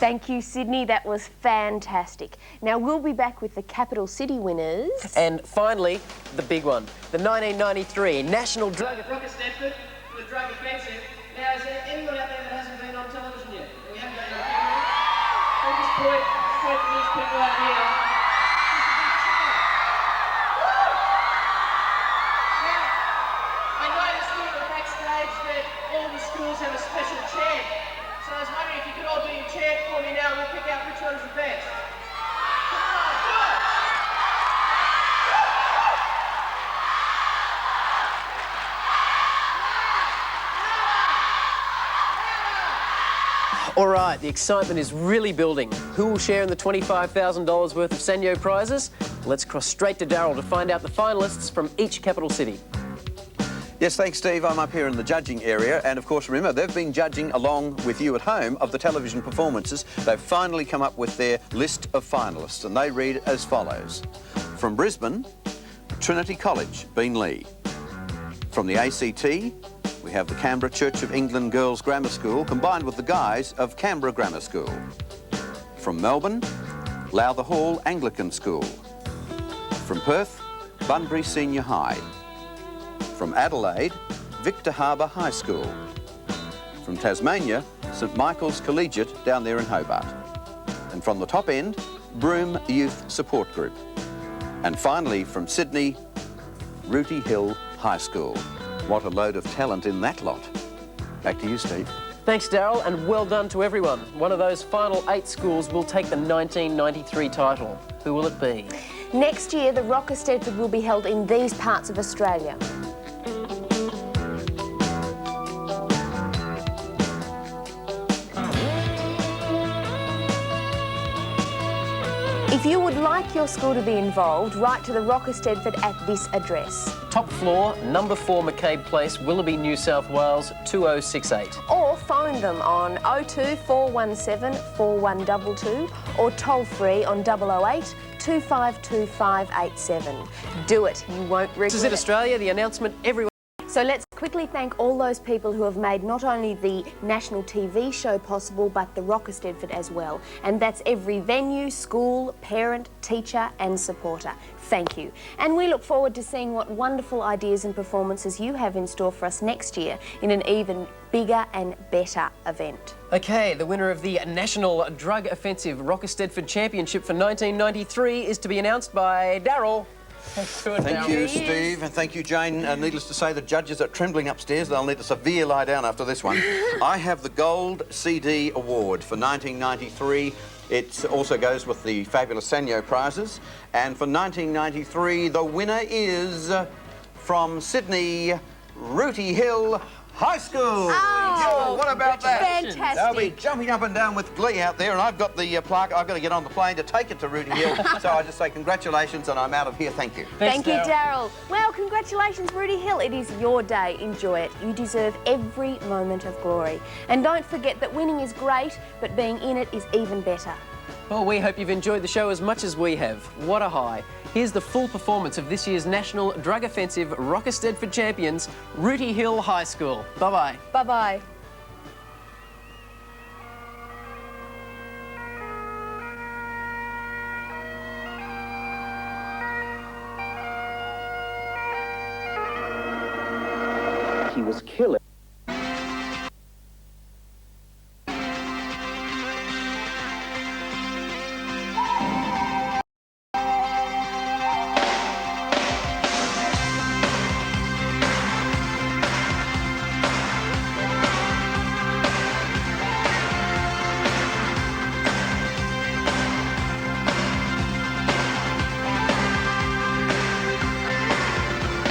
Thank you, Sydney. That was fantastic. Now, we'll be back with the capital city winners. And finally, the big one, the 1993 National Drug... Eisteddfod for the drug offensive. Now, is there anyone out there that hasn't been on television yet? We haven't been on camera. We'll just point to these people out here. Now, I noticed here at the backstage that all the schools have a special chant. So I was wondering if you could all do your chant for me now and we'll pick out which one's the best. Come on, do it! All right, the excitement is really building. Who will share in the $25,000 worth of Sanyo prizes? Let's cross straight to Darryl to find out the finalists from each capital city. Yes, thanks, Steve. I'm up here in the judging area, and of course, remember, they've been judging along with you at home of the television performances. They've finally come up with their list of finalists, and they read as follows. From Brisbane, Trinity College, Beenleigh. From the ACT, we have the Canberra Church of England Girls Grammar School, combined with the guys of Canberra Grammar School. From Melbourne, Lowther Hall Anglican School. From Perth, Bunbury Senior High. From Adelaide, Victor Harbour High School. From Tasmania, St Michael's Collegiate down there in Hobart. And from the top end, Broome Youth Support Group. And finally, from Sydney, Rooty Hill High School. What a load of talent in that lot. Back to you, Steve. Thanks, Daryl, and well done to everyone. One of those final 8 schools will take the 1993 title. Who will it be? Next year, the Rock Eisteddfod will be held in these parts of Australia. If you would like your school to be involved, write to the Rock Eisteddfod at this address. Top floor, number 4 McCabe Place, Willoughby, New South Wales, 2068. Or phone them on 02 417 4122 or toll free on 008 252587. Do it, you won't regret it. This is it, Australia, the announcement everyone. So let's quickly thank all those people who have made not only the national TV show possible, but the Rock Eisteddfod as well. And that's every venue, school, parent, teacher and supporter. Thank you. And we look forward to seeing what wonderful ideas and performances you have in store for us next year in an even bigger and better event. Okay, the winner of the National Drug Offensive Rock Eisteddfod Championship for 1993 is to be announced by Daryl. Thank you, Steve, and thank you, Jane. Needless to say, the judges are trembling upstairs. They'll need a severe lie down after this one. I have the Gold CD Award for 1993. It also goes with the fabulous Sanyo prizes. And for 1993, the winner is from Sydney, Rooty Hill High School. Oh, what about that? Fantastic. They'll be jumping up and down with glee out there, and I've got the plaque. I've got to get on the plane to take it to Rooty Hill. So I just say congratulations, and I'm out of here. Thank you. Thank you, Daryl. Well, congratulations, Rooty Hill. It is your day. Enjoy it. You deserve every moment of glory. And don't forget that winning is great, but being in it is even better. Well, we hope you've enjoyed the show as much as we have. What a high. Here's the full performance of this year's National Drug Offensive Rock Eisteddfod champions, Rooty Hill High School. Bye-bye. Bye-bye. He was killing.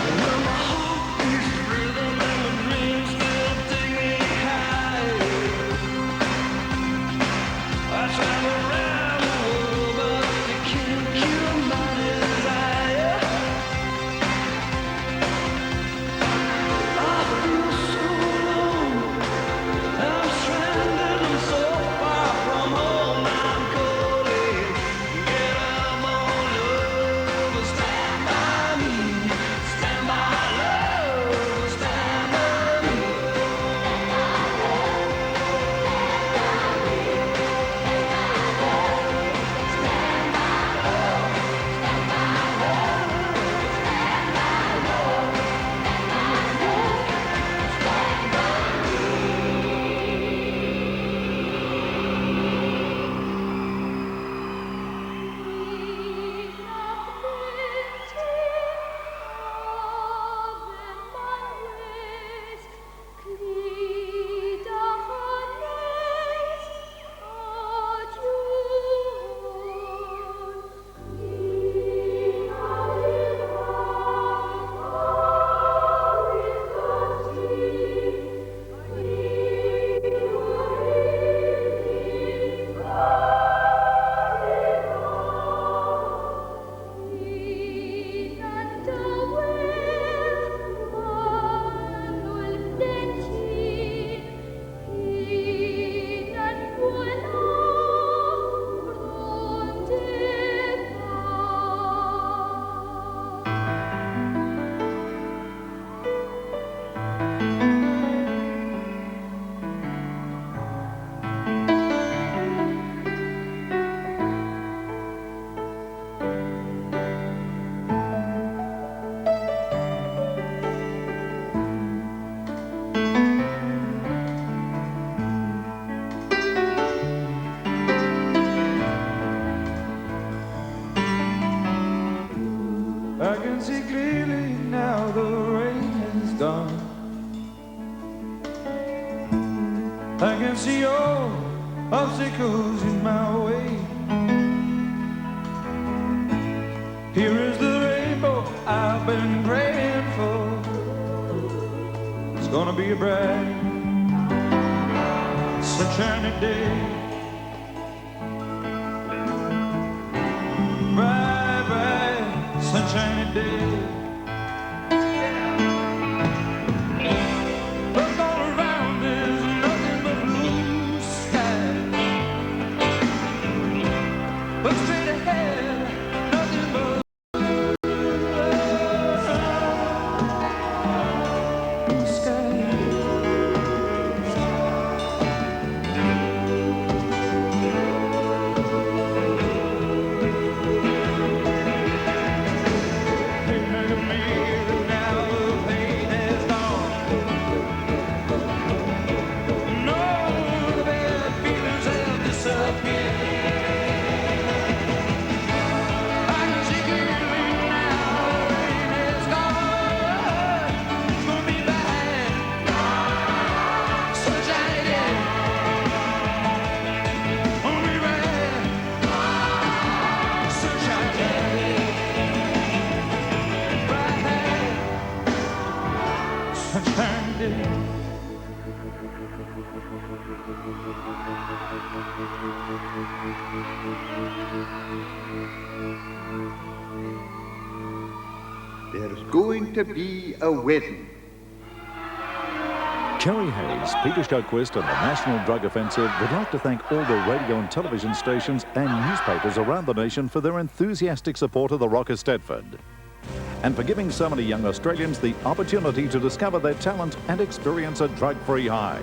Well, my heart is rhythm and the dreams can see all obstacles in my way. Here is the rainbow I've been praying for. It's gonna be a bright, sunshiny day. Bright, bright, sunshiny day. Look all around, there's nothing but blue sky. Look straight ahead, nothing but There's going to be a wedding. Kerry Hayes, Peter Stoquist and the National Drug Offensive would like to thank all the radio and television stations and newspapers around the nation for their enthusiastic support of the Rock Eisteddfod, and for giving so many young Australians the opportunity to discover their talent and experience a drug-free high.